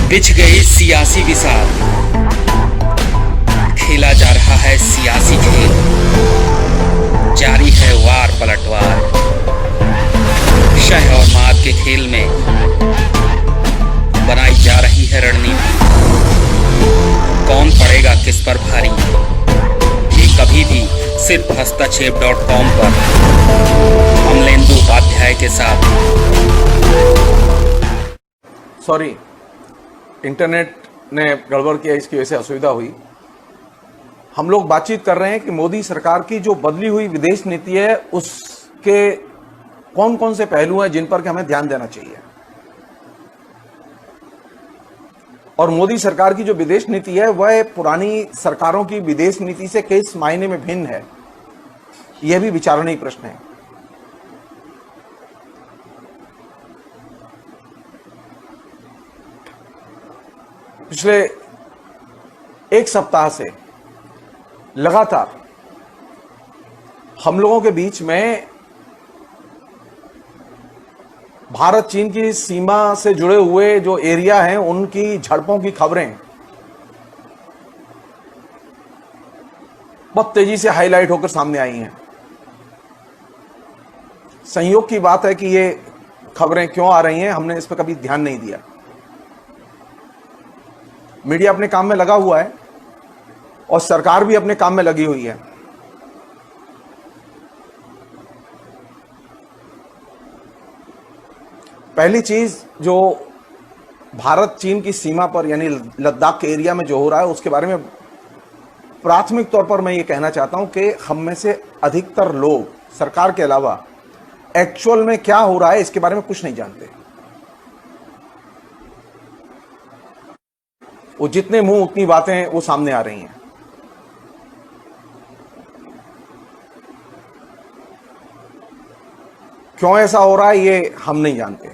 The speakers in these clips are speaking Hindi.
बिछ गई सियासी विसार, खेला जा रहा है सियासी खेल, जारी है वार पलटवार। शह और मात के खेल में बनाई जा रही है रणनीति। कौन पड़ेगा किस पर भारी, ये कभी भी सिर्फ हस्तक्षेप.com पर अमलेंदु उपाध्याय के साथ। सॉरी, इंटरनेट ने गड़बड़ किया, इसकी वजह से असुविधा हुई। हम लोग बातचीत कर रहे हैं कि मोदी सरकार की जो बदली हुई विदेश नीति है उसके कौन कौन से पहलू हैं जिन पर कि हमें ध्यान देना चाहिए। और मोदी सरकार की जो विदेश नीति है वह पुरानी सरकारों की विदेश नीति से किस मायने में भिन्न है, यह भी विचारणीय प्रश्न है। पिछले एक सप्ताह से लगातार हम लोगों के बीच में भारत चीन की सीमा से जुड़े हुए जो एरिया हैं उनकी झड़पों की खबरें बहुत तेजी से हाईलाइट होकर सामने आई हैं। संयोग की बात है कि ये खबरें क्यों आ रही हैं, हमने इस पर कभी ध्यान नहीं दिया। मीडिया अपने काम में लगा हुआ है और सरकार भी अपने काम में लगी हुई है। पहली चीज जो भारत चीन की सीमा पर यानी लद्दाख के एरिया में जो हो रहा है उसके बारे में प्राथमिक तौर पर मैं ये कहना चाहता हूं कि हम में से अधिकतर लोग सरकार के अलावा एक्चुअल में क्या हो रहा है इसके बारे में कुछ नहीं जानते। वो जितने मुंह उतनी बातें वो सामने आ रही हैं। क्यों ऐसा हो रहा है ये हम नहीं जानते,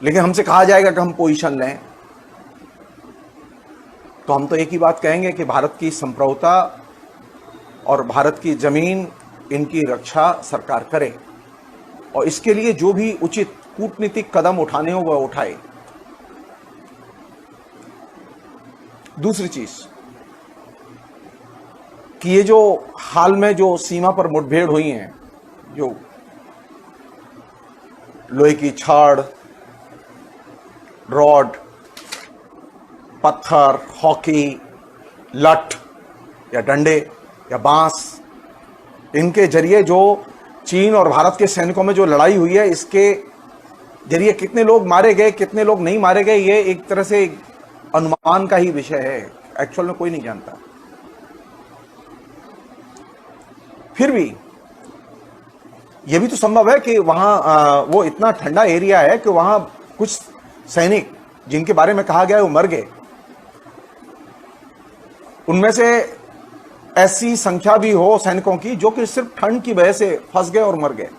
लेकिन हमसे कहा जाएगा कि हम पोजीशन लें तो हम तो एक ही बात कहेंगे कि भारत की संप्रभुता और भारत की जमीन, इनकी रक्षा सरकार करे और इसके लिए जो भी उचित कूटनीतिक कदम उठाने हो वह उठाए। दूसरी चीज कि ये जो हाल में जो सीमा पर मुठभेड़ हुई हैं, जो लोहे की छड़, रॉड, पत्थर, हॉकी, लठ या डंडे या बांस, इनके जरिए जो चीन और भारत के सैनिकों में जो लड़ाई हुई है, इसके जरिए कितने लोग मारे गए, कितने लोग नहीं मारे गए, ये एक तरह से अनुमान का ही विषय है। एक्चुअल में कोई नहीं जानता। फिर भी यह भी तो संभव है कि वहां वो इतना ठंडा एरिया है कि वहां कुछ सैनिक जिनके बारे में कहा गया है वो मर गए। उनमें से ऐसी संख्या भी हो सैनिकों की जो कि सिर्फ ठंड की वजह से फंस गए और मर गए।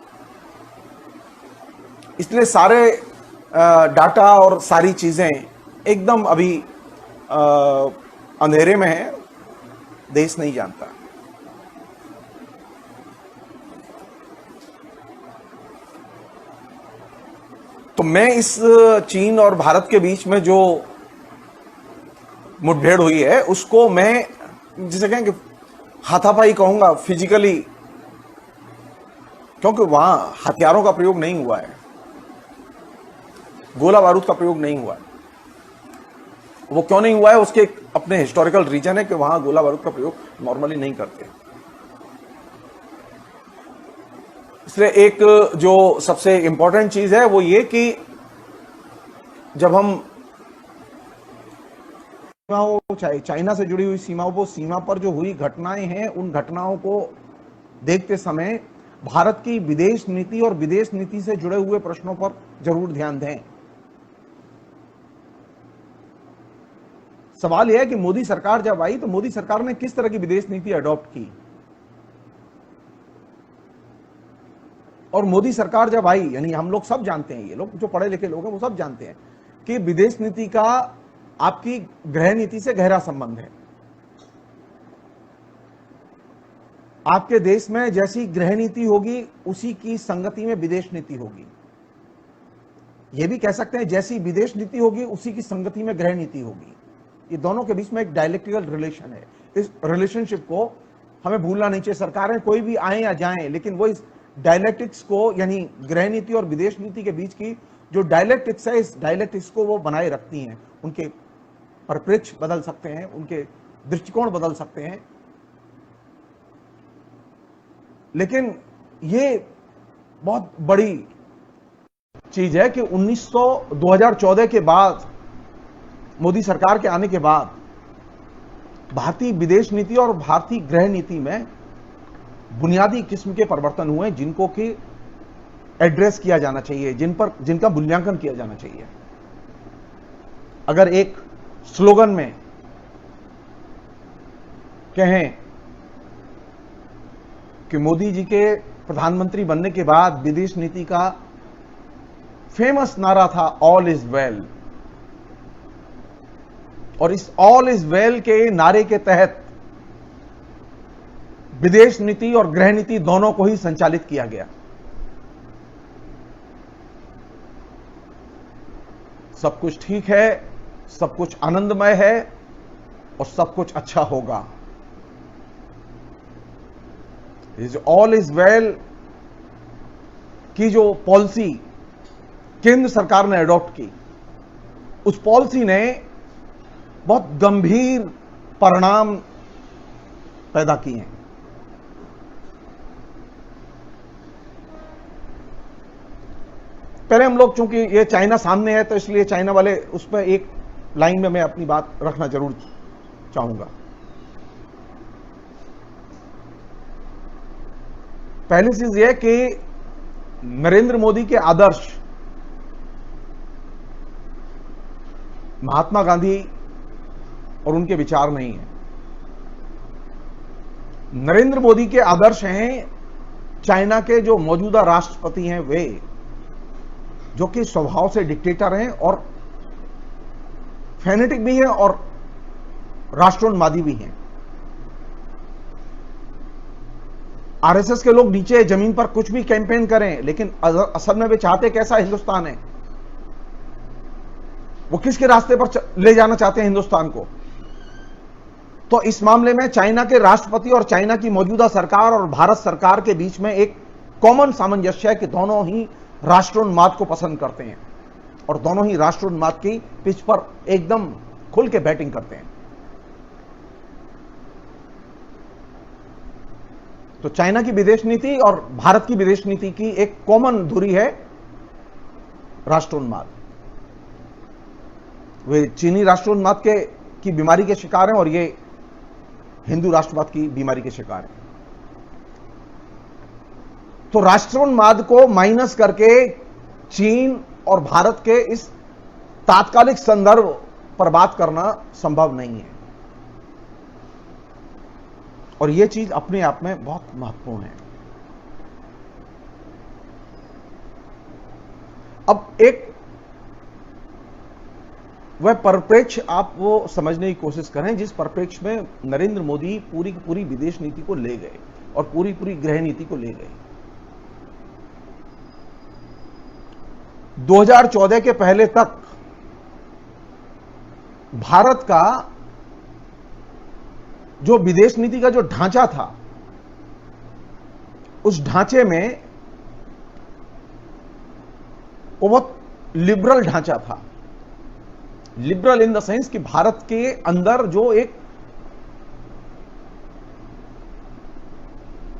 इसलिए सारे डाटा और सारी चीजें एकदम अभी अंधेरे में है, देश नहीं जानता। तो मैं इस चीन और भारत के बीच में जो मुठभेड़ हुई है उसको मैं जिसे कहें कि हाथापाई कहूंगा, फिजिकली, क्योंकि वहां हथियारों का प्रयोग नहीं हुआ है, गोला बारूद का प्रयोग नहीं हुआ है। वो क्यों नहीं हुआ है उसके अपने हिस्टोरिकल रीजन है कि वहां गोला बारूद का प्रयोग नॉर्मली नहीं करते। इसलिए एक जो सबसे इंपॉर्टेंट चीज है वो ये कि जब हम सीमाओं, चाहे चाइना से जुड़ी हुई सीमाओं को, सीमा पर जो हुई घटनाएं हैं, उन घटनाओं को देखते समय भारत की विदेश नीति और विदेश नीति से जुड़े हुए प्रश्नों पर जरूर ध्यान दें। सवाल यह है कि मोदी सरकार जब आई तो मोदी सरकार ने किस तरह की विदेश नीति अडॉप्ट की, और मोदी सरकार जब आई, यानी हम लोग सब जानते हैं, ये लोग जो पढ़े लिखे लोग हैं वो सब जानते हैं कि विदेश नीति का आपकी गृह नीति से गहरा संबंध है। आपके देश में जैसी गृह नीति होगी उसी की संगति में विदेश नीति होगी। ये भी कह सकते हैं जैसी विदेश नीति होगी उसी की संगति में गृह नीति होगी। ये दोनों के बीच में एक डायलेक्टिकल रिलेशन है। इस रिलेशनशिप को हमें भूलना नहीं चाहिए। सरकारें कोई भी आए या जाएं, लेकिन वो इस डायलेक्टिक्स को, यानी गृह नीति और विदेश नीति के बीच की जो डायलेक्टिक्स है, इस डायलेक्टिक्स को वो बनाए रखती हैं। उनके परिप्रेक्ष्य बदल सकते हैं, उनके दृष्टिकोण बदल सकते हैं, लेकिन ये बहुत बड़ी चीज है कि 2014 के बाद, मोदी सरकार के आने के बाद भारतीय विदेश नीति और भारतीय गृह नीति में बुनियादी किस्म के परिवर्तन हुए, जिनको कि एड्रेस किया जाना चाहिए, जिनका मूल्यांकन किया जाना चाहिए। अगर एक स्लोगन में कहें कि मोदी जी के प्रधानमंत्री बनने के बाद विदेश नीति का फेमस नारा था ऑल इज वेल, और इस ऑल इज वेल के नारे के तहत विदेश नीति और गृह नीति दोनों को ही संचालित किया गया। सब कुछ ठीक है, सब कुछ आनंदमय है और सब कुछ अच्छा होगा। ऑल इज वेल की जो पॉलिसी केंद्र सरकार ने अडॉप्ट की, उस पॉलिसी ने बहुत गंभीर परिणाम पैदा किए हैं। पहले हम लोग, चूंकि ये चाइना सामने है तो इसलिए चाइना वाले उस पर एक लाइन में मैं अपनी बात रखना जरूर चाहूंगा। पहली चीज यह कि नरेंद्र मोदी के आदर्श महात्मा गांधी और उनके विचार नहीं है। नरेंद्र मोदी के आदर्श हैं चाइना के जो मौजूदा राष्ट्रपति हैं, वे जो कि स्वभाव से डिक्टेटर हैं और फैनेटिक भी हैं और राष्ट्रोन्मादी भी हैं। आरएसएस के लोग नीचे जमीन पर कुछ भी कैंपेन करें, लेकिन असल में वे चाहते कैसा हिंदुस्तान है, वो किसके रास्ते पर ले जाना चाहते हैं हिंदुस्तान को। तो इस मामले में चाइना के राष्ट्रपति और चाइना की मौजूदा सरकार और भारत सरकार के बीच में एक कॉमन सामंजस्य है कि दोनों ही राष्ट्रोन्माद को पसंद करते हैं और दोनों ही राष्ट्रोन्माद की पिच पर एकदम खुल के बैटिंग करते हैं। तो चाइना की विदेश नीति और भारत की विदेश नीति की एक कॉमन धुरी है राष्ट्रोन्माद। वे चीनी राष्ट्रोन्माद की बीमारी के शिकार हैं और ये हिंदू राष्ट्रवाद की बीमारी के शिकार हैं। तो राष्ट्रोन्माद को माइनस करके चीन और भारत के इस तात्कालिक संदर्भ पर बात करना संभव नहीं है, और यह चीज अपने आप में बहुत महत्वपूर्ण है। अब एक वह परिप्रेक्ष्य आप वो समझने की कोशिश करें जिस परिप्रेक्ष्य में नरेंद्र मोदी पूरी की पूरी विदेश नीति को ले गए और पूरी पूरी गृह नीति को ले गए। 2014 के पहले तक भारत का जो विदेश नीति का जो ढांचा था, उस ढांचे में वो बहुत लिबरल ढांचा था। लिबरल इन द सेंस कि भारत के अंदर जो एक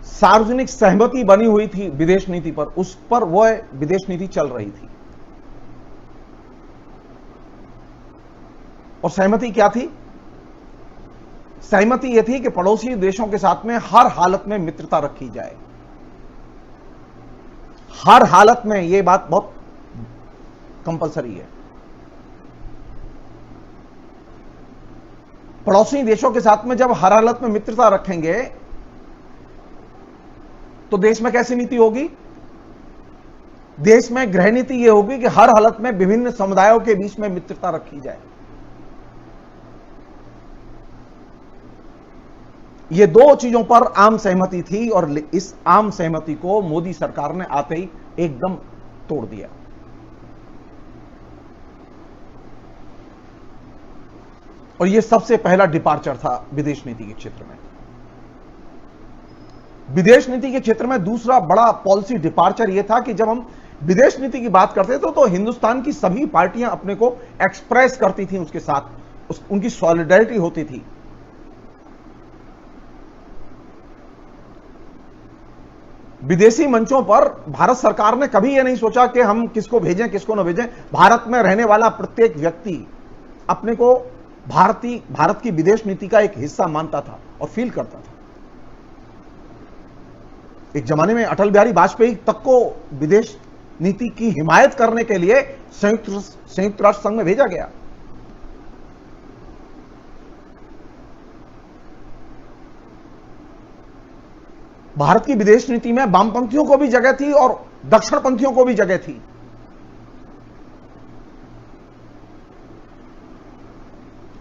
सार्वजनिक सहमति बनी हुई थी विदेश नीति पर, उस पर वह विदेश नीति चल रही थी। और सहमति क्या थी? सहमति यह थी कि पड़ोसी देशों के साथ में हर हालत में मित्रता रखी जाए। हर हालत में, यह बात बहुत कंपलसरी है। पड़ोसी देशों के साथ में जब हर हालत में मित्रता रखेंगे तो देश में कैसी नीति होगी? देश में गृह नीति यह होगी कि हर हालत में विभिन्न समुदायों के बीच में मित्रता रखी जाए। ये दो चीजों पर आम सहमति थी और इस आम सहमति को मोदी सरकार ने आते ही एकदम तोड़ दिया। और यह सबसे पहला डिपार्चर था विदेश नीति के क्षेत्र में। विदेश नीति के क्षेत्र में दूसरा बड़ा पॉलिसी डिपार्चर यह था कि जब हम विदेश नीति की बात करते थे तो हिंदुस्तान की सभी पार्टियां अपने को एक्सप्रेस करती थी, उसके साथ उनकी सॉलिडेरिटी होती थी। विदेशी मंचों पर भारत सरकार ने कभी यह नहीं सोचा कि हम किसको भेजें किसको न भेजें। भारत में रहने वाला प्रत्येक व्यक्ति अपने को भारत की विदेश नीति का एक हिस्सा मानता था और फील करता था। एक जमाने में अटल बिहारी वाजपेयी तक को विदेश नीति की हिमायत करने के लिए संयुक्त राष्ट्र संघ में भेजा गया। भारत की विदेश नीति में वामपंथियों को भी जगह थी और दक्षिणपंथियों को भी जगह थी।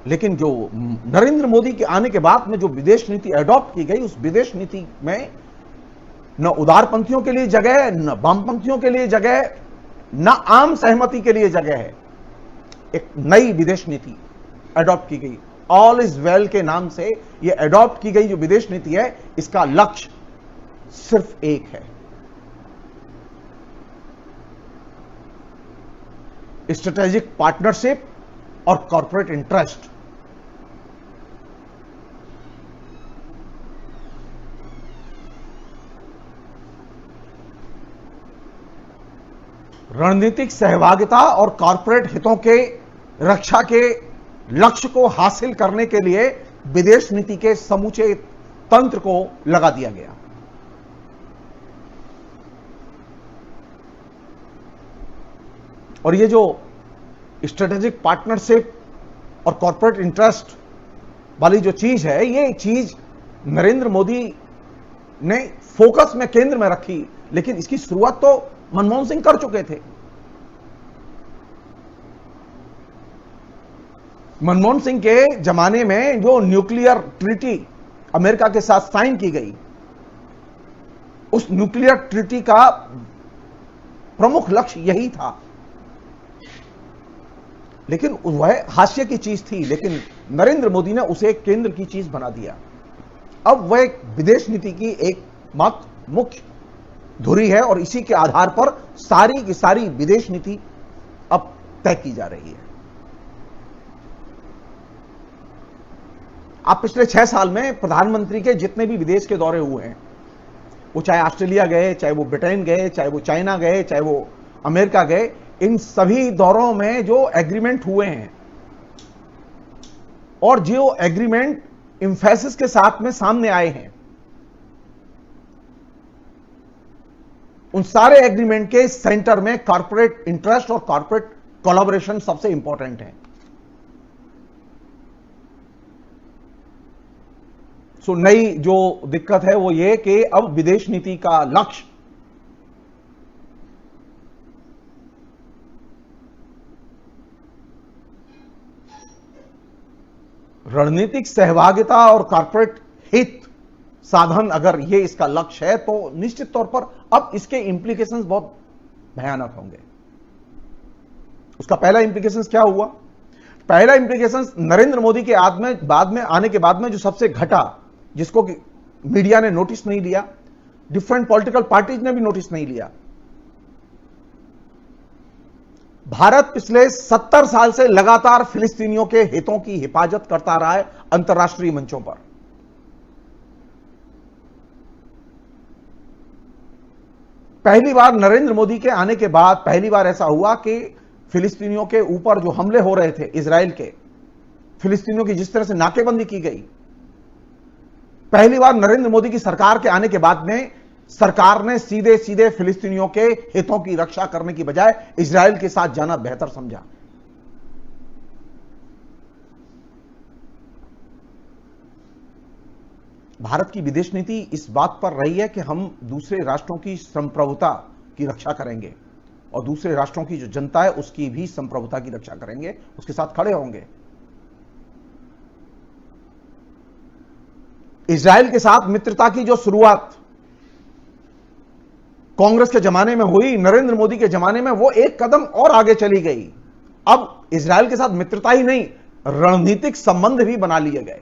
लेकिन जो नरेंद्र मोदी के आने के बाद में जो विदेश नीति एडॉप्ट की गई, उस विदेश नीति में न उदारपंथियों के लिए जगह, न वामपंथियों के लिए जगह, न आम सहमति के लिए जगह है। एक नई विदेश नीति एडॉप्ट की गई। ऑल इज वेल के नाम से यह एडॉप्ट की गई जो विदेश नीति है, इसका लक्ष्य सिर्फ एक है, स्ट्रेटेजिक पार्टनरशिप और कॉर्पोरेट इंटरेस्ट। रणनीतिक सहभागिता और कॉर्पोरेट हितों के रक्षा के लक्ष्य को हासिल करने के लिए विदेश नीति के समूचे तंत्र को लगा दिया गया। और ये जो स्ट्रेटेजिक पार्टनरशिप और कॉर्पोरेट इंटरेस्ट वाली जो चीज है, ये चीज नरेंद्र मोदी ने फोकस में, केंद्र में रखी। लेकिन इसकी शुरुआत तो मनमोहन सिंह कर चुके थे। मनमोहन सिंह के जमाने में जो न्यूक्लियर ट्रीटी अमेरिका के साथ साइन की गई, उस न्यूक्लियर ट्रीटी का प्रमुख लक्ष्य यही था। लेकिन वह हास्य की चीज थी, लेकिन नरेंद्र मोदी ने उसे केंद्र की चीज बना दिया। अब वह विदेश नीति की एक मात्र मुख्य धुरी है और इसी के आधार पर सारी की सारी विदेश नीति अब तय की जा रही है। आप पिछले 6 साल में प्रधानमंत्री के जितने भी विदेश के दौरे हुए हैं, वो चाहे ऑस्ट्रेलिया गए, चाहे वो ब्रिटेन गए, चाहे वो चाइना गए, चाहे वो अमेरिका गए, इन सभी दौरों में जो एग्रीमेंट हुए हैं और जो एग्रीमेंट एम्फेसिस के साथ में सामने आए हैं, उन सारे एग्रीमेंट के सेंटर में कॉर्पोरेट इंटरेस्ट और कॉर्पोरेट कोलैबोरेशन सबसे इंपॉर्टेंट है। सो नई जो दिक्कत है वो ये कि अब विदेश नीति का लक्ष्य रणनीतिक सहभागिता और कॉर्पोरेट हित साधन, अगर ये इसका लक्ष्य है तो निश्चित तौर पर अब इसके इंप्लीकेशंस बहुत भयानक होंगे। उसका पहला इंप्लीकेशंस क्या हुआ? पहला इंप्लीकेशंस नरेंद्र मोदी के बाद में आने के बाद में जो सबसे घटा, जिसको मीडिया ने नोटिस नहीं लिया, डिफरेंट पॉलिटिकल पार्टीज ने भी नोटिस नहीं लिया। भारत पिछले 70 साल से लगातार फिलिस्तीनियों के हितों की हिफाजत करता रहा है अंतर्राष्ट्रीय मंचों पर। पहली बार नरेंद्र मोदी के आने के बाद पहली बार ऐसा हुआ कि फिलिस्तीनियों के ऊपर जो हमले हो रहे थे इजराइल के, फिलिस्तीनियों की जिस तरह से नाकेबंदी की गई, पहली बार नरेंद्र मोदी की सरकार के आने के बाद में सरकार ने सीधे सीधे फिलिस्तीनियों के हितों की रक्षा करने की बजाय इजराइल के साथ जाना बेहतर समझा। भारत की विदेश नीति इस बात पर रही है कि हम दूसरे राष्ट्रों की संप्रभुता की रक्षा करेंगे और दूसरे राष्ट्रों की जो जनता है उसकी भी संप्रभुता की रक्षा करेंगे, उसके साथ खड़े होंगे। इजराइल के साथ मित्रता की जो शुरुआत कांग्रेस के जमाने में हुई, नरेंद्र मोदी के जमाने में वो एक कदम और आगे चली गई। अब इजराइल के साथ मित्रता ही नहीं, रणनीतिक संबंध भी बना लिए गए।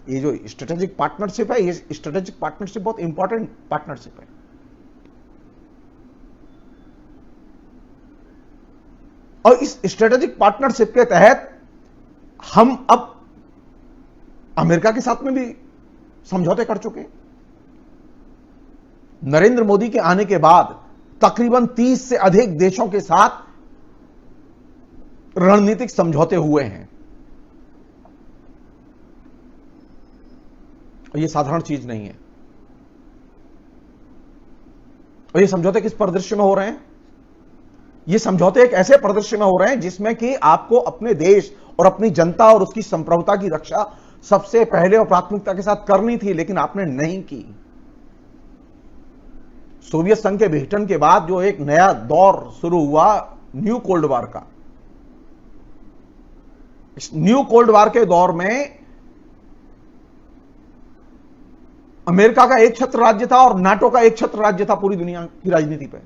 ये जो स्ट्रेटेजिक पार्टनरशिप है, ये स्ट्रेटेजिक पार्टनरशिप बहुत इंपॉर्टेंट पार्टनरशिप है। और इस स्ट्रेटेजिक पार्टनरशिप के तहत हम अब अमेरिका के साथ में भी समझौते कर चुके हैं। नरेंद्र मोदी के आने के बाद तकरीबन 30 से अधिक देशों के साथ रणनीतिक समझौते हुए हैं। और यह साधारण चीज नहीं है। और ये समझौते किस परिदृश्य में हो रहे हैं? ये समझौते एक ऐसे परिदृश्य में हो रहे हैं जिसमें कि आपको अपने देश और अपनी जनता और उसकी संप्रभुता की रक्षा सबसे पहले और प्राथमिकता के साथ करनी थी, लेकिन आपने नहीं की। सोवियत संघ के विघटन के बाद जो एक नया दौर शुरू हुआ न्यू कोल्ड वॉर का, इस न्यू कोल्ड वॉर के दौर में अमेरिका का एक छत्र राज्य था और नाटो का एक छत्र राज्य था पूरी दुनिया की राजनीति पे।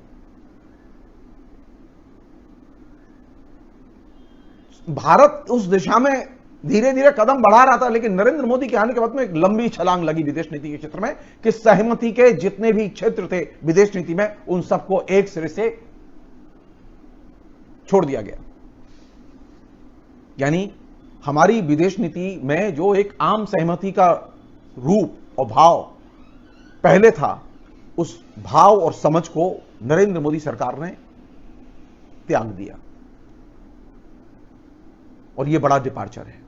भारत उस दिशा में धीरे धीरे कदम बढ़ा रहा था, लेकिन नरेंद्र मोदी के आने के बाद में एक लंबी छलांग लगी विदेश नीति के क्षेत्र में कि सहमति के जितने भी क्षेत्र थे विदेश नीति में, उन सबको एक सिरे से छोड़ दिया गया। यानी हमारी विदेश नीति में जो एक आम सहमति का रूप और भाव पहले था, उस भाव और समझ को नरेंद्र मोदी सरकार ने त्याग दिया। और यह बड़ा डिपार्चर है,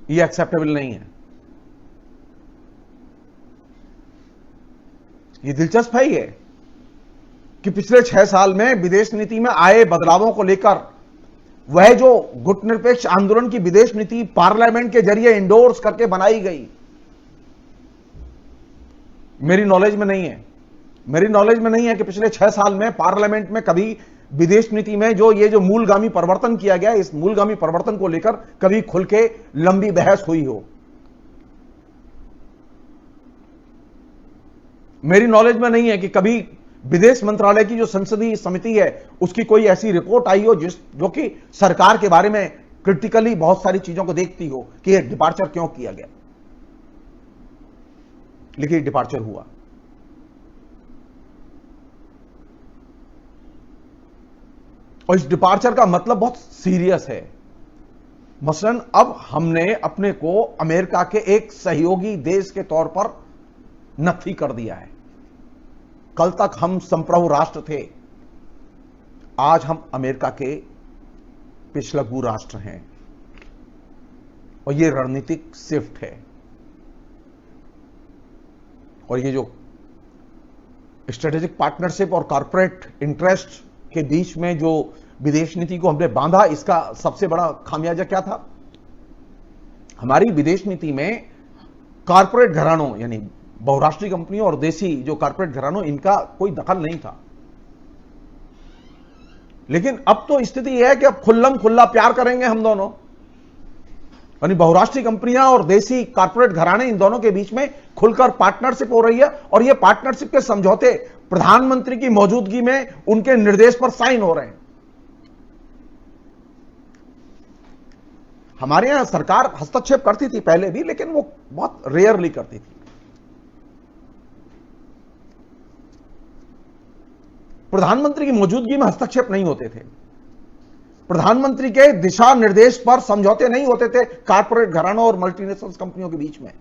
यह एक्सेप्टेबल नहीं है। यह दिलचस्प है ये कि पिछले 6 साल में विदेश नीति में आए बदलावों को लेकर वह जो गुटनिरपेक्ष आंदोलन की विदेश नीति पार्लियामेंट के जरिए इंडोर्स करके बनाई गई, मेरी नॉलेज में नहीं है। मेरी नॉलेज में नहीं है कि पिछले 6 साल में पार्लियामेंट में कभी विदेश नीति में जो ये जो मूलगामी परिवर्तन किया गया, इस मूलगामी परिवर्तन को लेकर कभी खुल के लंबी बहस हुई हो। मेरी नॉलेज में नहीं है कि कभी विदेश मंत्रालय की जो संसदीय समिति है उसकी कोई ऐसी रिपोर्ट आई हो जो कि सरकार के बारे में क्रिटिकली बहुत सारी चीजों को देखती हो कि यह डिपार्चर क्यों किया गया। लेकिन डिपार्चर हुआ। और इस डिपार्चर का मतलब बहुत सीरियस है। मसलन अब हमने अपने को अमेरिका के एक सहयोगी देश के तौर पर नफी कर दिया है। कल तक हम संप्रभु राष्ट्र थे, आज हम अमेरिका के पिछलग्गू राष्ट्र हैं। और यह रणनीतिक शिफ्ट है। और ये जो स्ट्रेटेजिक पार्टनरशिप और कॉर्पोरेट इंटरेस्ट के बीच में जो विदेश नीति को हमने बांधा, इसका सबसे बड़ा खामियाजा क्या था? हमारी विदेश नीति में कॉर्पोरेट घरानों यानी बहुराष्ट्रीय कंपनियों और देसी जो कॉर्पोरेट घरानों, इनका कोई दखल नहीं था। लेकिन अब तो स्थिति यह है कि अब खुल्लम खुल्ला प्यार करेंगे हम दोनों, यानी बहुराष्ट्रीय कंपनियां और देसी कॉर्पोरेट घराने, इन दोनों के बीच में खुलकर पार्टनरशिप हो रही है। और यह पार्टनरशिप के समझौते प्रधानमंत्री की मौजूदगी में उनके निर्देश पर साइन हो रहे हैं। हमारे यहां सरकार हस्तक्षेप करती थी पहले भी, लेकिन वो बहुत रेयरली करती थी। प्रधानमंत्री की मौजूदगी में हस्तक्षेप नहीं होते थे। प्रधानमंत्री के दिशा निर्देश पर समझौते नहीं होते थे कॉर्पोरेट घरानों और मल्टीनेशनल कंपनियों के बीच में।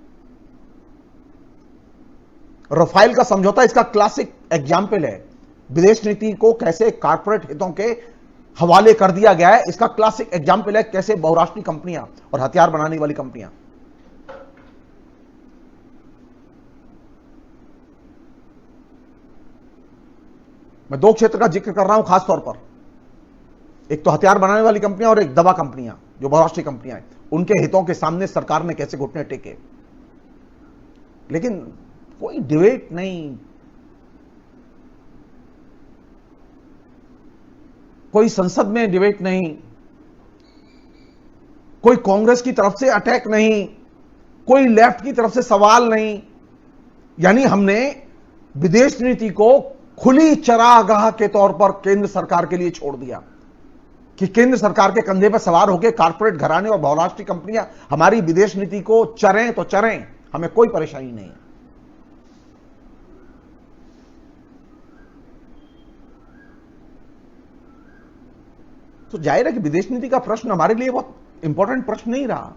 राफेल का समझौता इसका क्लासिक एग्जाम्पल है। विदेश नीति को कैसे कॉर्पोरेट हितों के हवाले कर दिया गया है, इसका क्लासिक एग्जाम्पल है कैसे बहुराष्ट्रीय कंपनियां और हथियार बनाने वाली कंपनियां मैं 2 क्षेत्र का जिक्र कर रहा हूं खासतौर पर। एक तो हथियार बनाने वाली कंपनियां और एक दवा कंपनियां जो बहुराष्ट्रीय कंपनियां हैं, उनके हितों के सामने सरकार ने कैसे घुटने टेके। लेकिन कोई डिबेट नहीं, कोई संसद में डिबेट नहीं, कोई कांग्रेस की तरफ से अटैक नहीं, कोई लेफ्ट की तरफ से सवाल नहीं। यानी हमने विदेश नीति को खुली चरागाह के तौर पर केंद्र सरकार के लिए छोड़ दिया। कि केंद्र सरकार के कंधे पर सवार होकर कारपोरेट घराने और बहुराष्ट्रीय कंपनियां हमारी विदेश नीति को चरें तो चरें, हमें कोई परेशानी नहीं है। तो जाहिर है कि विदेश नीति का प्रश्न हमारे लिए बहुत इंपॉर्टेंट प्रश्न नहीं रहा।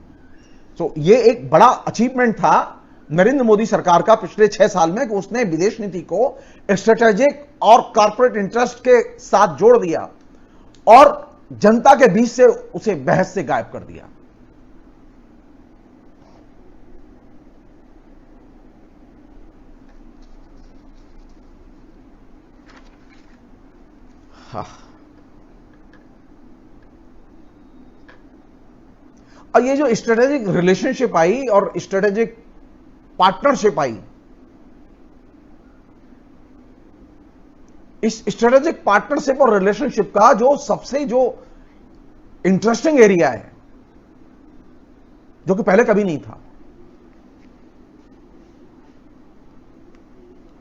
तो ये एक बड़ा अचीवमेंट था नरेंद्र मोदी सरकार का पिछले 6 साल में कि उसने विदेश नीति को स्ट्रेटेजिक और कॉर्पोरेट इंटरेस्ट के साथ जोड़ दिया और जनता के बीच से उसे बहस से गायब कर दिया। हाँ। और ये जो स्ट्रेटेजिक रिलेशनशिप आई और स्ट्रेटेजिक पार्टनरशिप आई, इस स्ट्रेटेजिक पार्टनरशिप और रिलेशनशिप का जो सबसे जो इंटरेस्टिंग एरिया है, जो कि पहले कभी नहीं था।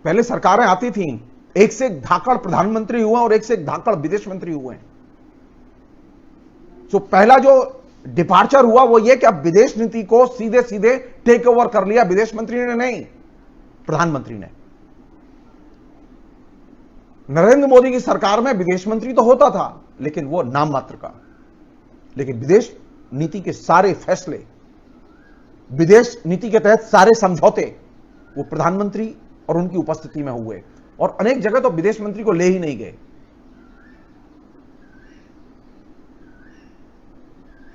पहले सरकारें आती थीं, एक से एक धाकड़ प्रधानमंत्री हुए और एक से एक धाकड़ विदेश मंत्री हुए। तो पहला जो डिपार्चर हुआ वो ये कि अब विदेश नीति को सीधे सीधे टेक ओवर कर लिया विदेश मंत्री ने, नहीं, प्रधानमंत्री ने। नरेंद्र मोदी की सरकार में विदेश मंत्री तो होता था लेकिन वो नाम मात्र का, लेकिन विदेश नीति के सारे फैसले, विदेश नीति के तहत सारे समझौते वो प्रधानमंत्री और उनकी उपस्थिति में हुए, और अनेक जगह तो विदेश मंत्री को ले ही नहीं गए।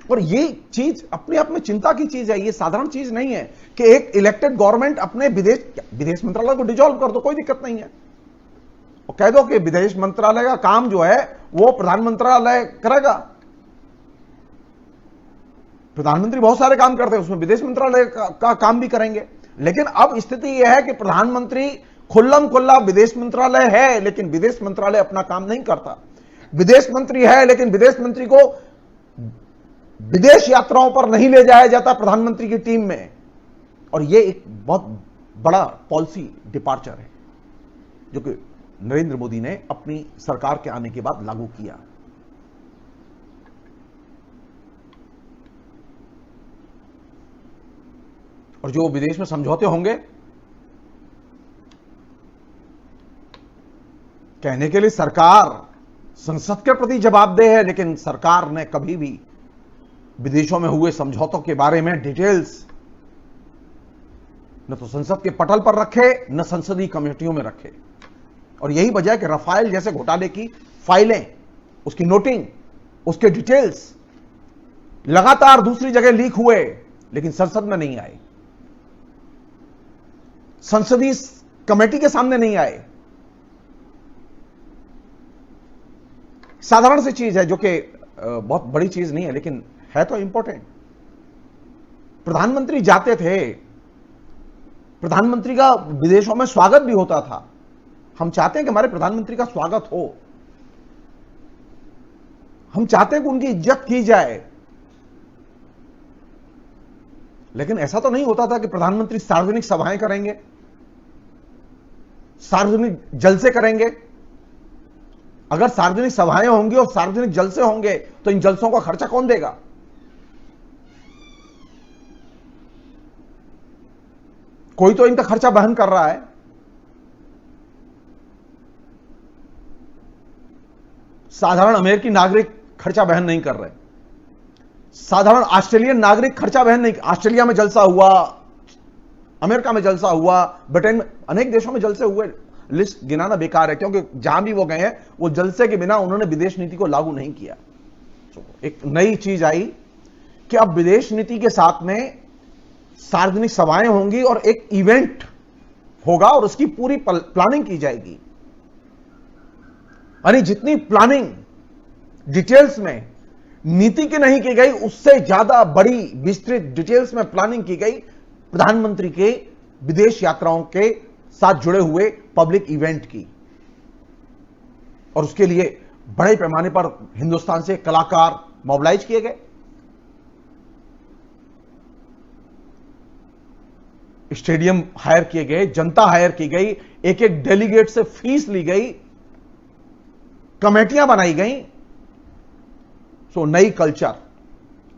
और ये चीज अपने आप में चिंता की चीज है, ये साधारण चीज नहीं है कि एक इलेक्टेड गवर्नमेंट अपने विदेश मंत्रालय को डिसॉल्व कर दो, कोई दिक्कत नहीं है, और कह दो कि विदेश मंत्रालय का काम जो है वो प्रधान मंत्रालय करेगा। प्रधानमंत्री बहुत सारे काम करते हैं, उसमें विदेश मंत्रालय का काम भी करेंगे। लेकिन अब स्थिति यह है कि प्रधानमंत्री खुल्लम खुल्ला विदेश मंत्रालय है लेकिन विदेश मंत्रालय अपना काम नहीं करता। विदेश मंत्री है लेकिन विदेश मंत्री को विदेश यात्राओं पर नहीं ले जाया जाता प्रधानमंत्री की टीम में। और यह एक बहुत बड़ा पॉलिसी डिपार्चर है जो कि नरेंद्र मोदी ने अपनी सरकार के आने के बाद लागू किया। और जो विदेश में समझौते होंगे, कहने के लिए सरकार संसद के प्रति जवाबदेह है, लेकिन सरकार ने कभी भी विदेशों में हुए समझौतों के बारे में डिटेल्स न तो संसद के पटल पर रखे न संसदीय कमेटियों में रखे। और यही वजह है कि राफेल जैसे घोटाले की फाइलें, उसकी नोटिंग, उसके डिटेल्स लगातार दूसरी जगह लीक हुए लेकिन संसद में नहीं आए, संसदीय कमेटी के सामने नहीं आए। साधारण सी चीज है जो कि बहुत बड़ी चीज नहीं है लेकिन है तो इंपॉर्टेंट। प्रधानमंत्री जाते थे, प्रधानमंत्री का विदेशों में स्वागत भी होता था। हम चाहते हैं कि हमारे प्रधानमंत्री का स्वागत हो, हम चाहते हैं कि उनकी इज्जत की जाए, लेकिन ऐसा तो नहीं होता था कि प्रधानमंत्री सार्वजनिक सभाएं करेंगे, सार्वजनिक जलसे करेंगे। अगर सार्वजनिक सभाएं होंगी और सार्वजनिक जलसे होंगे तो इन जलसों का खर्चा कौन देगा? कोई तो इनका खर्चा वहन कर रहा है। साधारण अमेरिकी नागरिक खर्चा वहन नहीं कर रहे, साधारण ऑस्ट्रेलियन नागरिक खर्चा वहन नहीं। ऑस्ट्रेलिया में जलसा हुआ, अमेरिका में जलसा हुआ, ब्रिटेन में, अनेक देशों में जलसे हुए। लिस्ट गिनाना बेकार है क्योंकि जहां भी वो गए हैं वो जलसे के बिना उन्होंने विदेश नीति को लागू नहीं किया। तो एक नई चीज आई कि अब विदेश नीति के साथ में सार्वजनिक सभाएं होंगी और एक इवेंट होगा और उसकी पूरी प्लानिंग की जाएगी। यानी जितनी प्लानिंग डिटेल्स में नीति की नहीं की गई, उससे ज्यादा बड़ी विस्तृत डिटेल्स में प्लानिंग की गई प्रधानमंत्री के विदेश यात्राओं के साथ जुड़े हुए पब्लिक इवेंट की। और उसके लिए बड़े पैमाने पर हिंदुस्तान से कलाकार मोबिलाइज किए गए, स्टेडियम हायर किए गए, जनता हायर की गई, एक एक डेलीगेट से फीस ली गई, कमेटियां बनाई गई। सो नई कल्चर,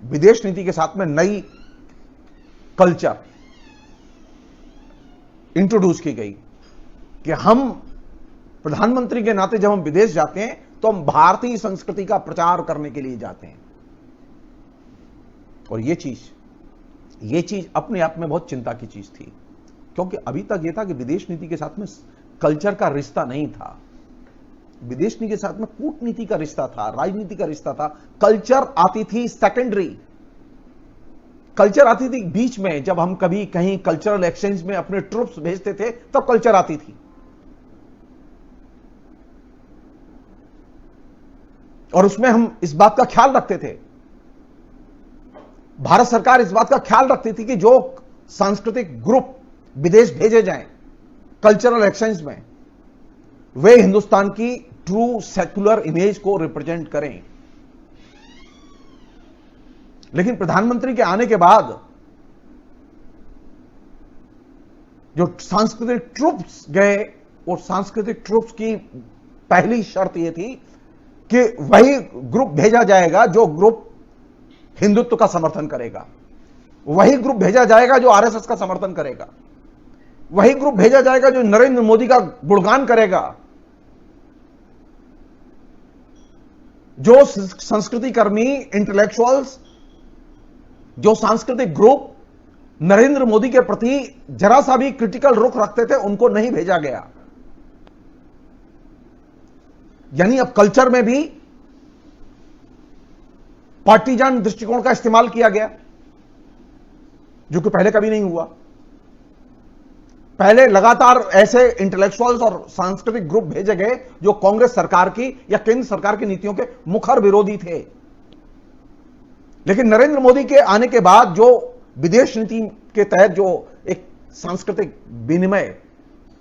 विदेश नीति के साथ में नई कल्चर इंट्रोड्यूस की गई कि हम प्रधानमंत्री के नाते जब हम विदेश जाते हैं तो हम भारतीय संस्कृति का प्रचार करने के लिए जाते हैं। और ये चीज अपने आप में बहुत चिंता की चीज थी, क्योंकि अभी तक यह था कि विदेश नीति के साथ में कल्चर का रिश्ता नहीं था। विदेश नीति के साथ में कूटनीति का रिश्ता था, राजनीति का रिश्ता था। कल्चर आती थी सेकेंडरी, कल्चर आती थी बीच में, जब हम कभी कहीं कल्चरल एक्सचेंज में अपने ट्रूप्स भेजते थे तब कल्चर आती थी। और उसमें हम इस बात का ख्याल रखते थे, भारत सरकार इस बात का ख्याल रखती थी कि जो सांस्कृतिक ग्रुप विदेश भेजे जाएं कल्चरल एक्सचेंज में, वे हिंदुस्तान की ट्रू सेक्युलर इमेज को रिप्रेजेंट करें। लेकिन प्रधानमंत्री के आने के बाद जो सांस्कृतिक ट्रूप्स गए, और सांस्कृतिक ट्रूप्स की पहली शर्त यह थी कि वही ग्रुप भेजा जाएगा जो ग्रुप हिंदुत्व का समर्थन करेगा, वही ग्रुप भेजा जाएगा जो आरएसएस का समर्थन करेगा, वही ग्रुप भेजा जाएगा जो नरेंद्र मोदी का गुणगान करेगा, जो संस्कृति कर्मी, इंटेलेक्चुअल्स, जो सांस्कृतिक ग्रुप नरेंद्र मोदी के प्रति जरा सा भी क्रिटिकल रुख रखते थे, उनको नहीं भेजा गया। यानी अब कल्चर में भी पार्टीजान दृष्टिकोण का इस्तेमाल किया गया, जो कि पहले कभी नहीं हुआ। पहले लगातार ऐसे इंटेलेक्चुअल्स और सांस्कृतिक ग्रुप भेजे गए जो कांग्रेस सरकार की या केंद्र सरकार की नीतियों के मुखर विरोधी थे। लेकिन नरेंद्र मोदी के आने के बाद जो विदेश नीति के तहत जो एक सांस्कृतिक विनिमय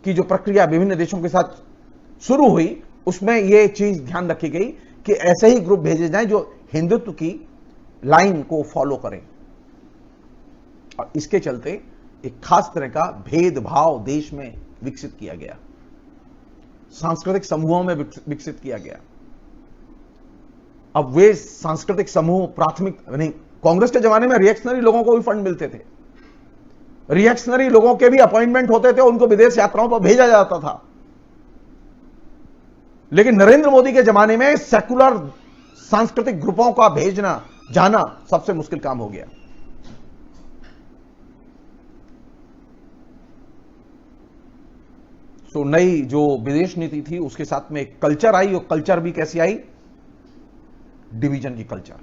की जो प्रक्रिया विभिन्न देशों के साथ शुरू हुई, उसमें यह चीज ध्यान रखी गई कि ऐसे ही ग्रुप भेजे जाएं जो हिंदुत्व की लाइन को फॉलो करें। और इसके चलते एक खास तरह का भेदभाव देश में विकसित किया गया, सांस्कृतिक समूहों में विकसित किया गया। अब वे सांस्कृतिक समूह प्राथमिक नहीं, कांग्रेस के जमाने में रिएक्शनरी लोगों को भी फंड मिलते थे, रिएक्शनरी लोगों के भी अपॉइंटमेंट होते थे, उनको विदेश यात्राओं पर भेजा जाता था। लेकिन नरेंद्र मोदी के जमाने में सेकुलर सांस्कृतिक ग्रुपों का भेजना जाना सबसे मुश्किल काम हो गया। तो नई जो विदेश नीति थी उसके साथ में एक कल्चर आई, और कल्चर भी कैसी आई? डिवीजन की कल्चर,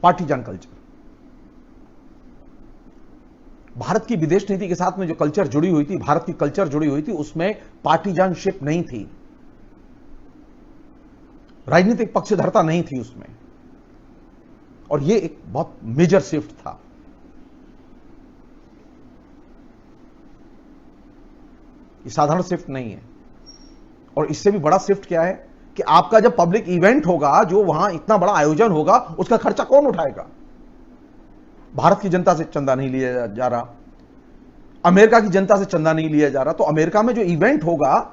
पार्टीजान कल्चर। भारत की विदेश नीति के साथ में जो कल्चर जुड़ी हुई थी, भारत की कल्चर जुड़ी हुई थी, उसमें पार्टीजानशिप नहीं थी, राजनीतिक पक्षधरता नहीं थी उसमें। और यह एक बहुत मेजर शिफ्ट था। ये साधारण शिफ्ट नहीं है। और इससे भी बड़ा शिफ्ट क्या है कि आपका जब पब्लिक इवेंट होगा, जो वहां इतना बड़ा आयोजन होगा, उसका खर्चा कौन उठाएगा? भारत की जनता से चंदा नहीं लिया जा रहा, अमेरिका की जनता से चंदा नहीं लिया जा रहा, तो अमेरिका में जो इवेंट होगा